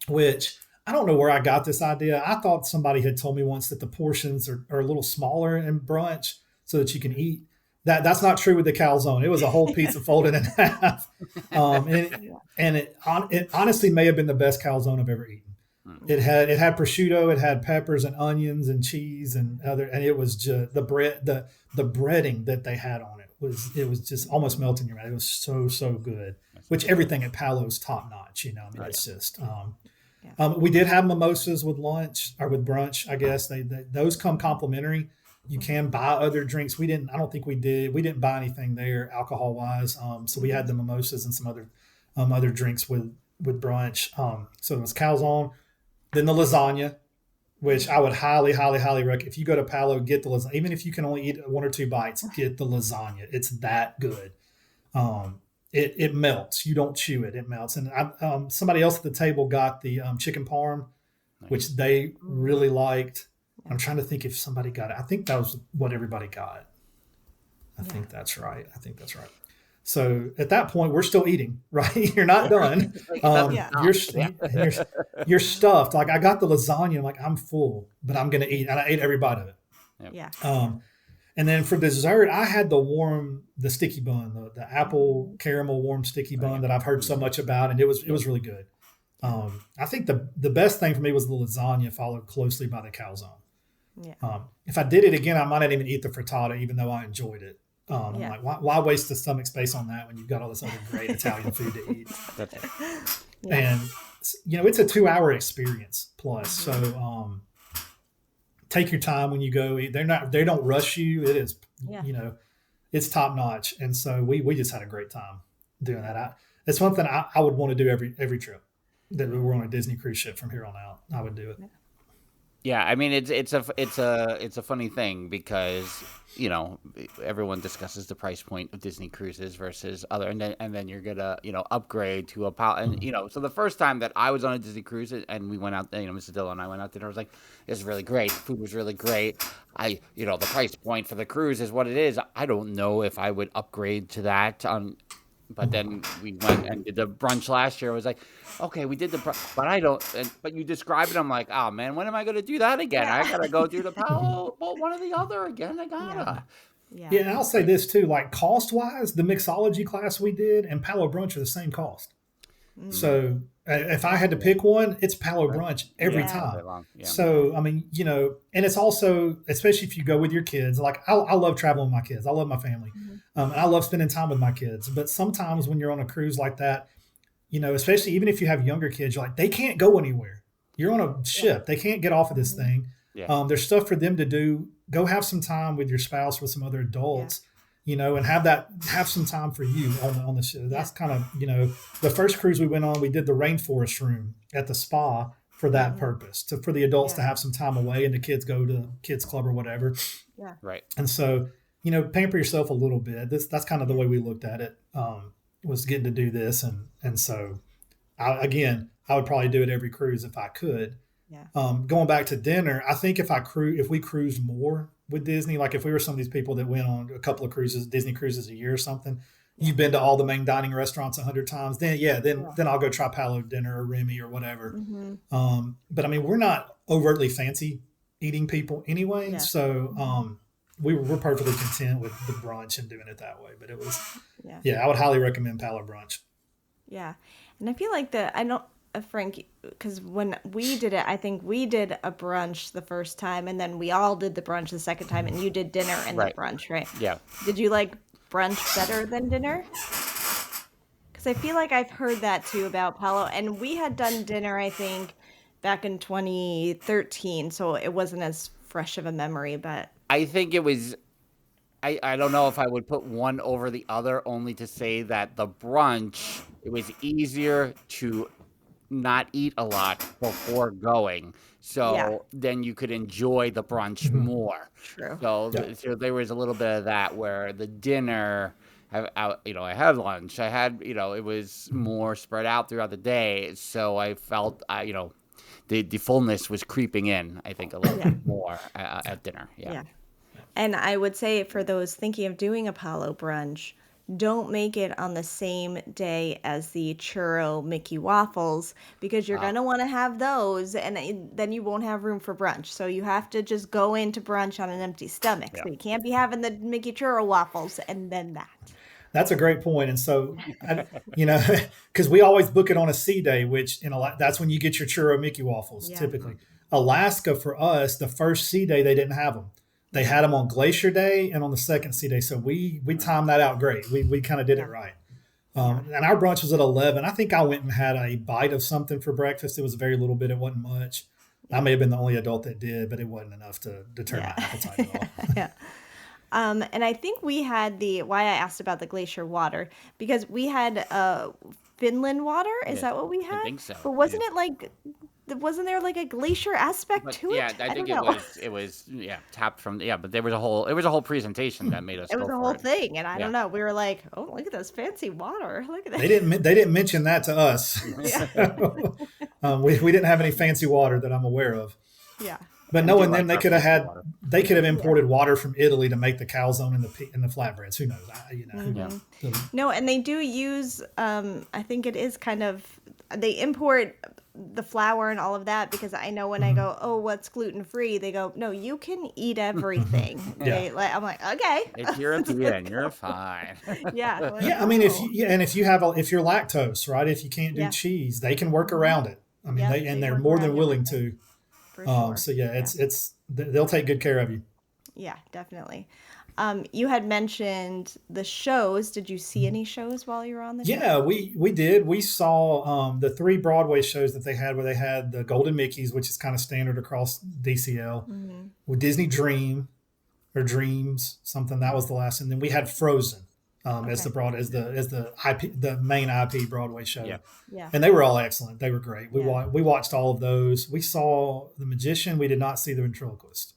which I don't know where I got this idea. I thought somebody had told me once that the portions are a little smaller in brunch so that you can eat. That's not true with the calzone. It was a whole pizza folded in half. It honestly may have been the best calzone I've ever eaten. It had prosciutto, it had peppers and onions and cheese and it was just the breading that they had on it was just almost melting your mouth. It was so good. Which everything at Palo is top notch, it's just we did have mimosas with lunch or with brunch, I guess. Those come complimentary. You can buy other drinks. I don't think we did. We didn't buy anything there alcohol wise. So we had the mimosas and some other drinks with brunch. So it was calzone, then the lasagna, which I would highly recommend. If you go to Palo, get the lasagna. Even if you can only eat 1 or 2 bites, get the lasagna. It's that good. It melts. You don't chew it. It melts. And somebody else at the table got the chicken parm, which they really liked. I'm trying to think if somebody got it. I think that was what everybody got. I think that's right. So at that point, we're still eating, right? You're not done. You're stuffed. Like I got the lasagna. I'm like, I'm full, but I'm going to eat. And I ate every bite of it. Yeah. And then for dessert, I had the sticky bun, the apple caramel warm sticky bun that I've heard so much about. And it was really good. I think the best thing for me was the lasagna, followed closely by the calzone. Yeah. If I did it again, I might not even eat the frittata, even though I enjoyed it. I'm like, why waste the stomach space on that when you've got all this other great Italian food to eat? That's it. And it's a 2-hour experience plus. So take your time when you go eat. They don't rush you. It is, it's top notch. And so we just had a great time doing that. It's one thing I would want to do every trip that we're on a Disney cruise ship from here on out. I would do it. Yeah, I mean it's a funny thing because everyone discusses the price point of Disney cruises versus other, and then you're gonna upgrade to a and so the first time that I was on a Disney cruise and we went out, Mrs. Dillo and I went out to dinner, I was like, this is really great, the food was really great. The price point for the cruise is what it is. I don't know if I would upgrade to that But then we went and did the brunch last year. I was like, okay, we did the brunch, but I don't. But you describe it, I'm like, oh man, when am I going to do that again? I gotta go do the Palo, one or the other again. I gotta. Yeah, and I'll say this too, like cost wise, the mixology class we did and Palo Brunch are the same cost. So if I had to pick one, it's Palo Brunch every time. Yeah. So, I mean, and it's also, especially if you go with your kids, like I love traveling with my kids. I love my family. And I love spending time with my kids. But sometimes when you're on a cruise like that, especially even if you have younger kids, you're like, they can't go anywhere. You're on a ship. They can't get off of this thing. Yeah. There's stuff for them to do. Go have some time with your spouse, with some other adults. And have some time for you on the show. That's kind of, the first cruise we went on, we did the rainforest room at the spa for that purpose, for the adults to have some time away and the kids go to kids club or whatever. Yeah. Right. And so, pamper yourself a little bit. That's kind of the way we looked at it, was getting to do this. And so I would probably do it every cruise if I could. Yeah. Going back to dinner, I think if we cruised more with Disney, like if we were some of these people that went on a couple of cruises, Disney cruises a year or something, you've been to all the main dining restaurants 100 times, then I'll go try Palo dinner or Remy or whatever. Mm-hmm. But I mean, we're not overtly fancy eating people anyway. Yeah. So we're perfectly content with the brunch and doing it that way. But it was, I would highly recommend Palo Brunch. Yeah. And I feel like Frank, because when we did it, I think we did a brunch the first time, and then we all did the brunch the second time, and you did dinner and the brunch, right? Yeah. Did you like brunch better than dinner? Because I feel like I've heard that too about Palo, and we had done dinner, I think, back in 2013, so it wasn't as fresh of a memory, but I think it was. I don't know if I would put one over the other, only to say that the brunch, it was easier to not eat a lot before going, so then you could enjoy the brunch more. True. So there was a little bit of that, where the dinner, I had lunch, I had, it was more spread out throughout the day, so I felt the fullness was creeping in, I think, a little bit more at dinner. Yeah. And I would say, for those thinking of doing a Palo brunch, don't make it on the same day as the churro Mickey waffles, because you're going to want to have those, and then you won't have room for brunch. So you have to just go into brunch on an empty stomach. Yeah. So you can't be having the Mickey churro waffles and then that. That's a great point. And so, because we always book it on a C day, which that's when you get your churro Mickey waffles, typically. Alaska, for us, the first C day, they didn't have them. They had them on Glacier Day and on the second C day. So we timed that out great. We kind of did it right. And our brunch was at 11. I think I went and had a bite of something for breakfast. It was very little bit. It wasn't much. I may have been the only adult that did, but it wasn't enough to deter my appetite at all. And I think we had why I asked about the glacier water, because we had Finland water. Is that what we had? I think so. But wasn't there like a glacier aspect to it? Yeah, I think it was tapped from but there was a whole presentation that made us. It was a whole thing, and I don't know. We were like, oh, look at this fancy water. Look at that. They didn't mention that to us. We didn't have any fancy water that I'm aware of. Yeah. But do knowing like them, they our could have fancy had water. they could have imported water from Italy to make the calzone and the flatbreads. Who knows? Yeah. No, and they do use, I think it is kind of, they import the flour and all of that because I know when I go, oh, what's gluten free? They go, no, you can eat everything. Yeah. I'm like, okay. If you're European, you're fine. Yeah. Like, Yeah, I mean, oh. if you're lactose, right? If you can't do Yeah. cheese, they can work around it. I mean, Yep, they're work more than around willing everything, to. for sure. So yeah, they'll take good care of you. Yeah, definitely. You had mentioned the shows. Did you see any shows while you were on the show? Yeah, we did. We saw the 3 Broadway shows that they had, where they had the Golden Mickeys, which is kind of standard across DCL, with Disney Dream or Dreams, something that was the last, and then we had Frozen as the main IP Broadway show. Yeah. Yeah. And they were all excellent. They were great. Yeah. We watched all of those. We saw The Magician. We did not see The Ventriloquist.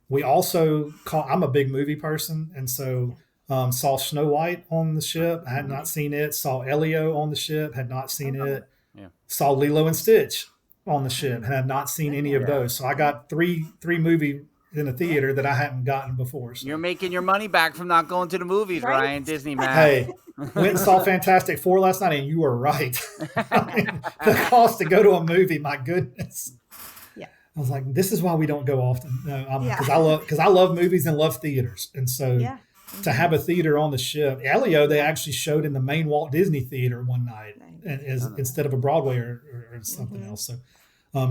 We also I'm a big movie person, and so saw Snow White on the ship. I had not seen it. Saw Elio on the ship. Had not seen it. Yeah. Saw Lilo and Stitch on the ship. Had not seen any of those. So I got three movie in a theater that I hadn't gotten before. So. You're making your money back from not going to the movies, Right? Ryan, Disney man. Hey, went and saw Fantastic Four last night, and you were right. I mean, the cost to go to a movie, my goodness. Yeah. I was like, this is why we don't go often. No, Yeah. because I love movies and love theaters, and so Yeah. to have a theater on the ship, Elio, they actually showed in the main Walt Disney Theater one night, and instead of a Broadway or something else. So.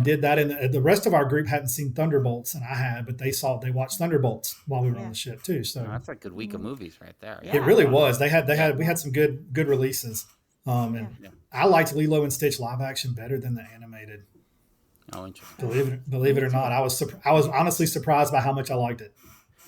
Did that, and the rest of our group hadn't seen Thunderbolts, and I had, but they watched Thunderbolts while we were on the ship too. So That's a good week of movies right there. Yeah. it really was. We had some good releases. And I liked Lilo and Stitch live action better than the animated. Oh, interesting. Believe it or not, I was honestly surprised by how much I liked it.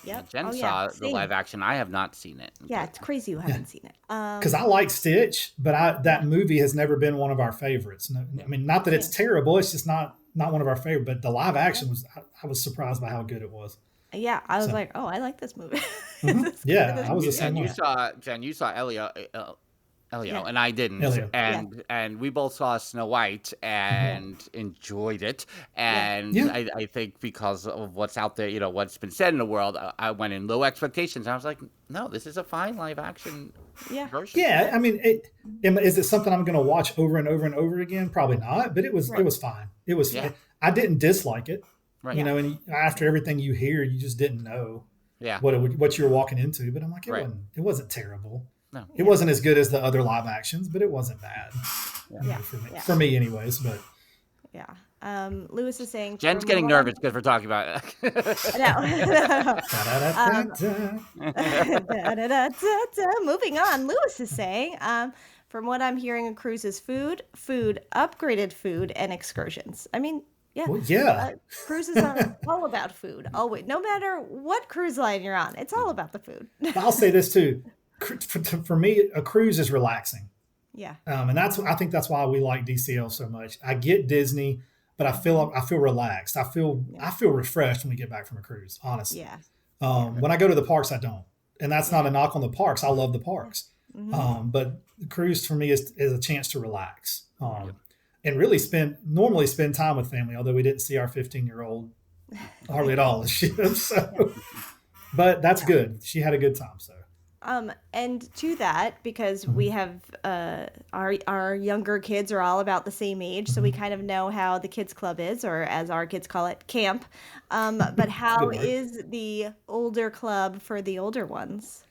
Yep. Jen Oh, saw the same. live action. I have not seen it. Yeah, it's crazy you haven't seen it. Because I like Stitch, but that movie has never been one of our favorites. No, I mean, not that it's terrible; it's just not one of our favorite. But the live action I was surprised by how good it was. Yeah, I was like, oh, I like this movie. Yeah, I was the same And way. you saw Elio, Yeah. and I didn't. Elio. And we both saw Snow White and enjoyed it. And Yeah. I think because of what's out there, what's been said in the world, I went in low expectations. I was like, no, this is a fine live action Yeah. version. Yeah, I mean, is it something I'm going to watch over and over and over again? Probably not, but it was fine. It was. Yeah. I didn't dislike it. Right. And after everything you hear, you just didn't know Yeah. what you were walking into. But I'm like, Right. it wasn't terrible. No. It wasn't as good as the other live actions, but it wasn't bad. Yeah. For me, anyways. But Yeah. Lewis is saying Jen's from getting what I'm- nervous because we're talking about it. No. da-da-da-da-da. Da-da-da-da-da. Moving on, Lewis is saying, from what I'm hearing, a cruise is food, upgraded food, and excursions. I mean, yeah. Well, yeah. Cruises are all about food. Always, no matter what cruise line you're on, it's all about the food. I'll say this too. For me, a cruise is relaxing. Yeah. And I think that's why we like DCL so much. I get Disney, but I feel relaxed. I feel refreshed when we get back from a cruise, honestly. Yeah. When I go to the parks, I don't. And that's not a knock on the parks. I love the parks. But the cruise for me is a chance to relax. And really normally spend time with family, although we didn't see our 15-year-old hardly at all on the ship. So, but that's good. She had a good time. So. And to that, because we have our younger kids are all about the same age, so we kind of know how the kids club is, or as our kids call it, camp. But how is the older club for the older ones?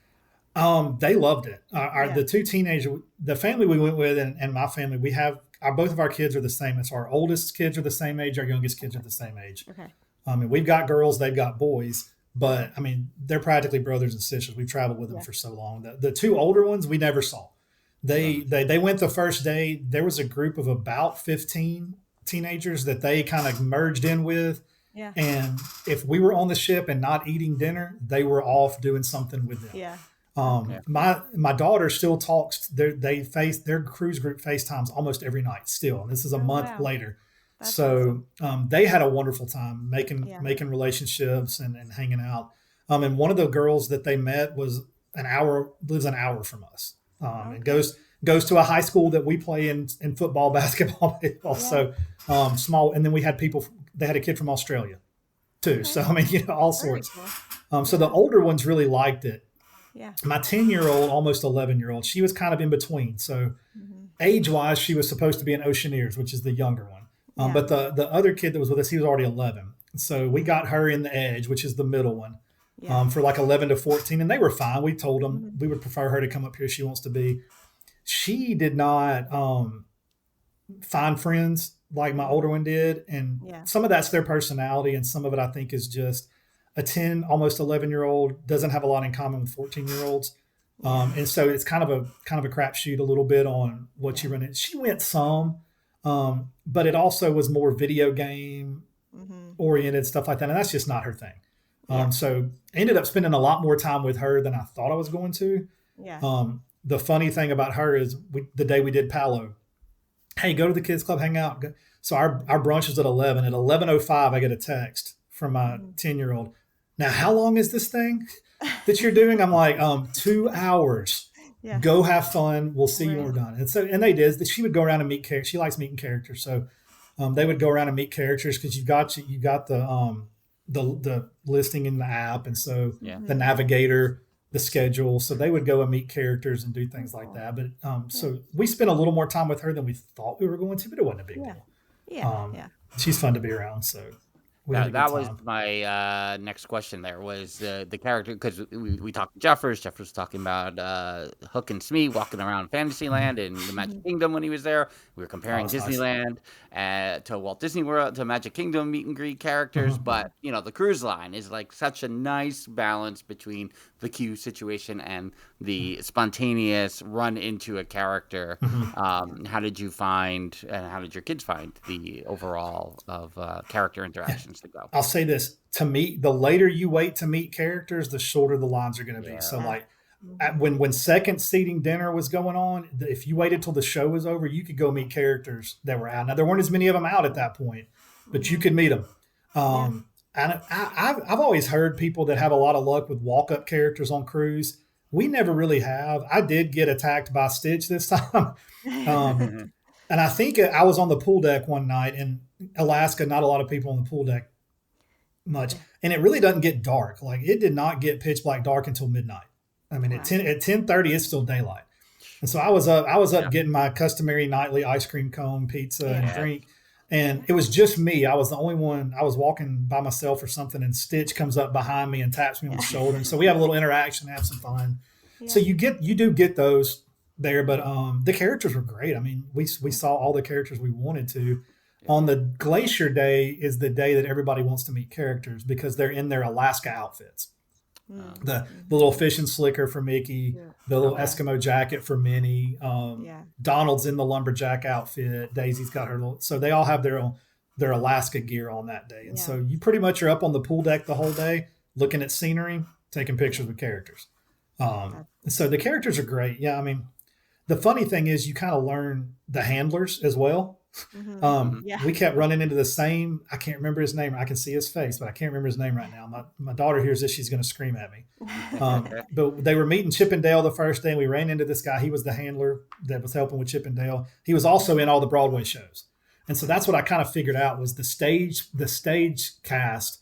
They loved it. The two teenagers, the family we went with, and my family, we have both of our kids are the same. So our oldest kids are the same age. Our youngest kids are the same age. Okay. And we've got girls, they've got boys. But I mean, they're practically brothers and sisters. We've traveled with them for so long. The two older ones we never saw. They went the first day. There was a group of about 15 teenagers that they kind of merged in with. Yeah. And if we were on the ship and not eating dinner, they were off doing something with them. Yeah. My daughter still talks. Their cruise group FaceTimes almost every night still. And this is a month later. That's so they had a wonderful time making relationships and hanging out. And one of the girls that they met lives an hour from us. And goes goes to a high school that we play in football, basketball, baseball. So small. And then we had they had a kid from Australia too. So, I mean, all sorts. Cool. So the older ones really liked it. Yeah. My 10-year-old, almost 11-year-old, she was kind of in between. So age-wise, she was supposed to be an Oceaneers, which is the younger one. But the other kid that was with us, he was already 11. So we got her in the Edge, which is the middle one, for like 11 to 14. And they were fine. We told them we would prefer her to come up here. She wants to be. She did not find friends like my older one did. And some of that's their personality. And some of it, I think, is just a 10, almost 11-year-old doesn't have a lot in common with 14-year-olds. And so it's kind of a crapshoot a little bit on what you run into. She went some, but it also was more video game oriented, stuff like that. And that's just not her thing. So I ended up spending a lot more time with her than I thought I was going to. The funny thing about her is the day we did Palo, hey, go to the kids club, hang out. So our brunch is at 11. At 11:05, I get a text from my 10-year-old. Now, how long is this thing that you're doing? I'm like, 2 hours. Go have fun. We'll see you when we're done. And they did. That she would go around and meet characters. She likes meeting characters, so they would go around and meet characters because you got the listing in the app, and so the navigator, the schedule. So they would go and meet characters and do things like that. But so we spent a little more time with her than we thought we were going to, but it wasn't a big deal. She's fun to be around. So. That was my next question. There was the character, because we talked to Jeffers. Jeffers was talking about Hook and Smee walking around Fantasyland and the Magic Kingdom when he was there. We were comparing Disneyland to Walt Disney World to Magic Kingdom meet and greet characters. But the cruise line is like such a nice balance between the queue situation and the spontaneous run into a character. How did you find, and how did your kids find the overall of character interactions to go? I'll say this, to meet, the later you wait to meet characters, the shorter the lines are going to be. So like when second seating dinner was going on, if you waited till the show was over, you could go meet characters that were out. Now there weren't as many of them out at that point, but you could meet them. And I've always heard people that have a lot of luck with walk-up characters on cruise. We never really have. I did get attacked by Stitch this time. And I think I was on the pool deck one night in Alaska, not a lot of people on the pool deck much. And it really doesn't get dark. Like, it did not get pitch black dark until midnight. I mean, at 10:30, it's still daylight. And so I was up getting my customary nightly ice cream cone, pizza, and drink. And it was just me. I was the only one. I was walking by myself or something, and Stitch comes up behind me and taps me on the shoulder. And so we have a little interaction, have some fun. So you do get those there, but the characters were great. I mean, we saw all the characters we wanted to. On the Glacier Day is the day that everybody wants to meet characters because they're in their Alaska outfits. The little fishing slicker for Mickey, the little Eskimo jacket for Minnie. Donald's in the lumberjack outfit. Daisy's got her little. So they all have their Alaska gear on that day, and so you pretty much are up on the pool deck the whole day, looking at scenery, taking pictures with characters. So the characters are great. Yeah, I mean, the funny thing is you kind of learn the handlers as well. We kept running into the same, I can't remember his name. I can see his face, but I can't remember his name right now. My daughter hears this, she's going to scream at me. But they were meeting Chip and Dale the first day, and we ran into this guy. He was the handler that was helping with Chip and Dale. He was also in all the Broadway shows. And so that's what I kind of figured out was the stage cast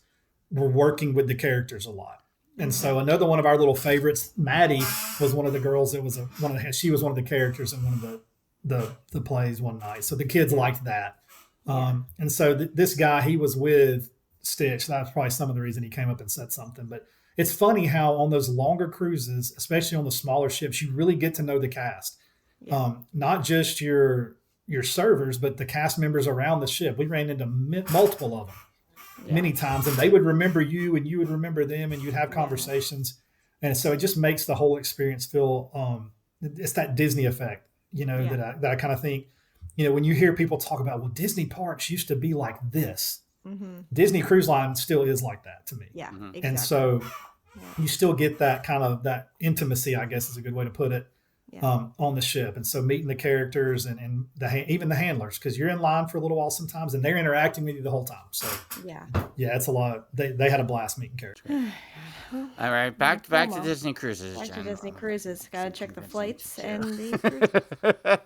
were working with the characters a lot. And so another one of our little favorites, Maddie, was one of the girls that was she was one of the characters in one of the plays one night. So the kids liked that. And so this guy, he was with Stitch. That's probably some of the reason he came up and said something. But it's funny how on those longer cruises, especially on the smaller ships, you really get to know the cast. Not just your servers, but the cast members around the ship. We ran into multiple of them many times, and they would remember you and you would remember them, and you'd have conversations. And so it just makes the whole experience feel, it's that Disney effect. That I kind of think, when you hear people talk about, well, Disney parks used to be like this. Disney Cruise Line still is like that to me. Exactly. And so you still get that kind of that intimacy, I guess is a good way to put it. on the ship. And so meeting the characters and even the handlers, because you're in line for a little while sometimes and they're interacting with you the whole time. So yeah, it's a lot. They had a blast meeting characters. All right, back to Disney Cruises. Back to Jen. Disney Cruises. Got to check the flights and the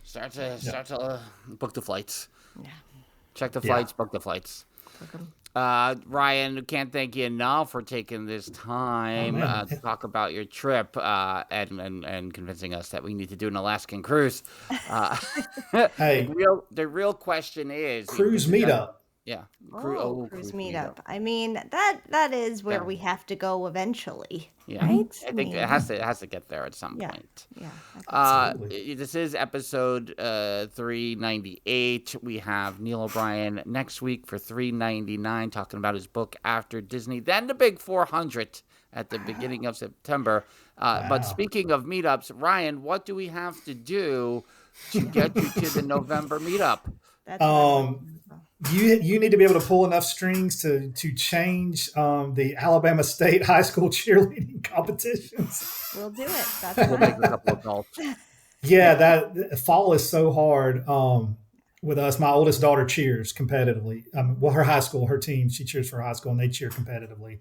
Start to book the flights. Yeah. Check the flights, book the flights. Ryan, can't thank you enough for taking this time to talk about your trip and convincing us that we need to do an Alaskan cruise. Hey, the real question is cruise meetup. Yeah. Cruise meetup. I mean, that is where we have to go eventually. Yeah. Right? I think it has to get there at some point. Yeah. This is episode 398. We have Neil O'Brien next week for 399 talking about his book After Disney, then the big 400 at the beginning of September. But speaking of meetups, Ryan, what do we have to do to get you to the November meetup? You need to be able to pull enough strings to change the Alabama State high school cheerleading competitions. We'll do it. That's We'll make a couple of adults. Yeah, that fall is so hard with us. My oldest daughter cheers competitively. Her high school, her team, she cheers for her high school, and they cheer competitively,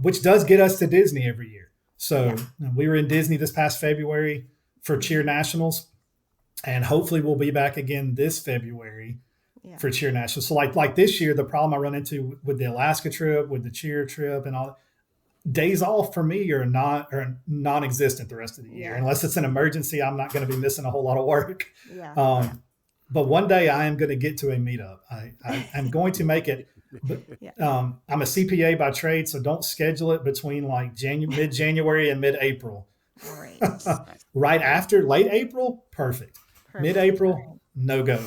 which does get us to Disney every year. So we were in Disney this past February for Cheer Nationals, and hopefully we'll be back again this February for Cheer Nationals. So like this year, the problem I run into with the Alaska trip, with the cheer trip, and all days off for me are non-existent the rest of the year. Unless it's an emergency, I'm not going to be missing a whole lot of work. But one day I am going to get to a meetup. I'm going to make it. But, I'm a CPA by trade, so don't schedule it between like mid-January and mid-April. Right after late April, perfect. Mid-April, no go.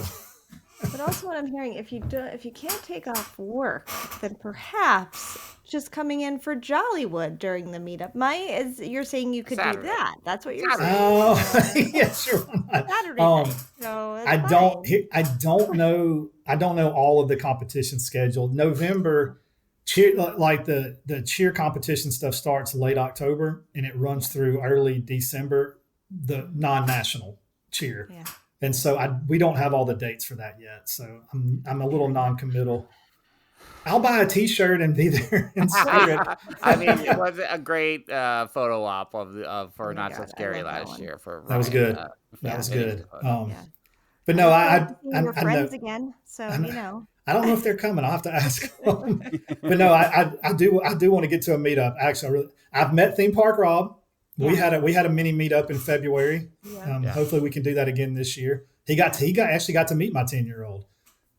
But also, what I'm hearing, if you can't take off work, then perhaps just coming in for Jollywood during the meetup. You're saying you could Saturday. do that? That's what you're saying. Oh, yeah, sure. Saturday night. So I don't know all of the competition schedule. November cheer, like the cheer competition stuff starts late October and it runs through early December. The non-national cheer. Yeah. And so we don't have all the dates for that yet. So I'm a little non-committal. I'll buy a T-shirt and be there and say it. I mean, it was a great photo op for Not So Scary last year. That was good. That was good. But no, we're friends again. So I don't know if they're coming. I'll have to ask them. But no, I do want to get to a meetup. Actually, I've met Theme Park Rob. We had a mini meetup in February. Hopefully we can do that again this year. He actually got to meet my 10-year-old.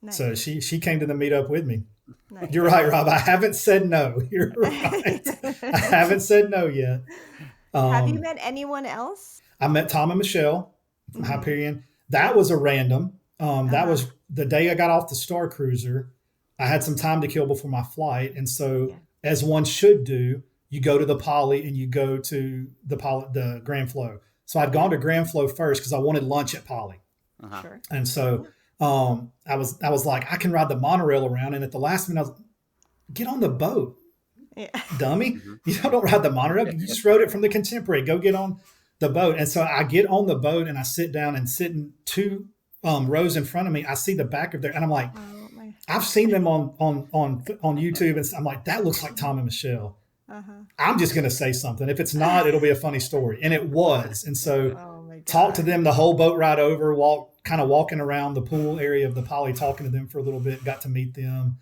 Nice. So she came to the meetup with me. Nice. You're right, Rob. I haven't said no. You're right. I haven't said no yet. Have you met anyone else? I met Tom and Michelle from Hyperion. That was a random. That was the day I got off the Star Cruiser. I had some time to kill before my flight. And so as one should do, you go to the Poly and you go to the Grand Flow. So I'd gone to Grand Flow first because I wanted lunch at Poly. Sure. And so I was like, I can ride the monorail around. And at the last minute, I was get on the boat, dummy. You don't ride the monorail. You just rode it from the Contemporary. Go get on the boat. And so I get on the boat and I sit down and sitting two rows in front of me. I see the back of their, and I'm like, I've seen them on YouTube. And I'm like, that looks like Tom and Michelle. I'm just going to say something. If it's not, it'll be a funny story. And it was. And so talked to them the whole boat ride over, walking around the pool area of the Poly, talking to them for a little bit, got to meet them.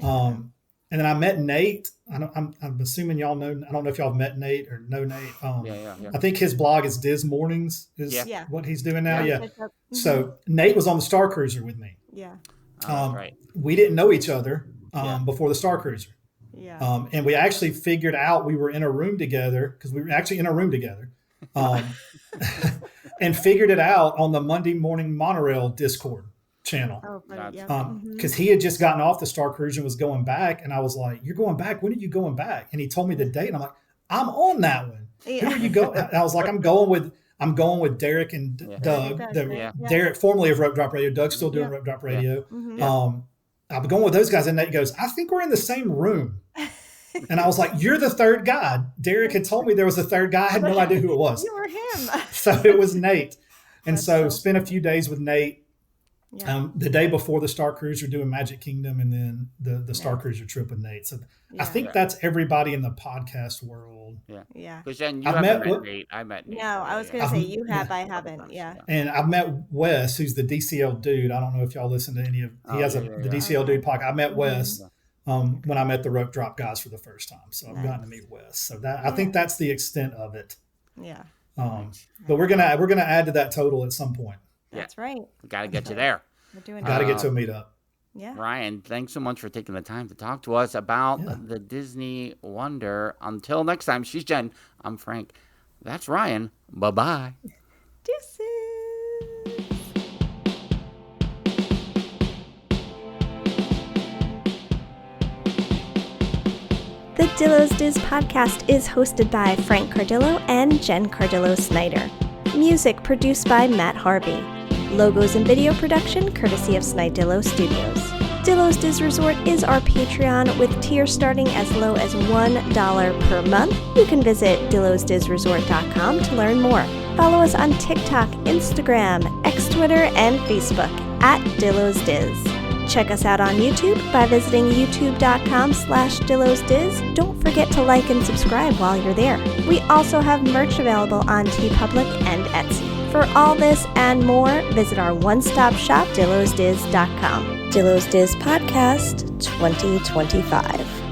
And then I met Nate. I'm assuming y'all know, I don't know if y'all have met Nate or know Nate. I think his blog is Diz Mornings is what he's doing now. Yeah. So Nate was on the Star Cruiser with me. Yeah. We didn't know each other before the Star Cruiser. Yeah. And we actually figured out we were in a room together because we were actually in a room together and figured it out on the Monday Morning Monorail Discord channel. Because he had just gotten off the Star Cruiser and was going back. And I was like, you're going back? When are you going back? And he told me the date. And I'm like, I'm on that one. Who are you going? I was like, I'm going with Derek and Doug. Derek, formerly of Rope Drop Radio. Doug's still doing Rope Drop Radio. I'm going with those guys. And Nate goes, I think we're in the same room. And I was like, you're the third guy. Derek had told me there was a third guy. I had no idea who it was. You were him. So it was Nate. And That's so so spent a few days with Nate. Yeah. The day before the Star Cruiser doing Magic Kingdom, and then the Star Cruiser trip with Nate. So I Yeah. think that's everybody in the podcast world. Yeah. Because Jen, you I've haven't met met Nate. I met Nate. No, I was already. gonna say I've- you have, I haven't. Yeah. And I've met Wes, who's the DCL dude. I don't know if y'all listen to any of. He has the DCL dude podcast. I met Wes when I met the Rope Drop guys for the first time. So I've gotten to meet Wes. So that I think that's the extent of it. Yeah. But we're gonna add to that total at some point. That's right. Got to get you there. We're doing Got to it. get to a meetup. Yeah. Ryan, thanks so much for taking the time to talk to us about the Disney Wonder. Until next time, she's Jen. I'm Frank. That's Ryan. Bye-bye. Deuces. The Dillo's Diz podcast is hosted by Frank Cardillo and Jen Cardillo Snyder. Music produced by Matt Harvey. Logos and video production courtesy of Snidillo Studios. Dillo's Diz Resort is our Patreon with tiers starting as low as $1 per month. You can visit dillosdizresort.com to learn more. Follow us on TikTok, Instagram, X Twitter, and Facebook at Dillo's Diz. Check us out on YouTube by visiting youtube.com/DillosDiz. Don't forget to like and subscribe while you're there. We also have merch available on TeePublic and Etsy. For all this and more, visit our one-stop shop, dillosdiz.com. Dillo's Diz Podcast 2025.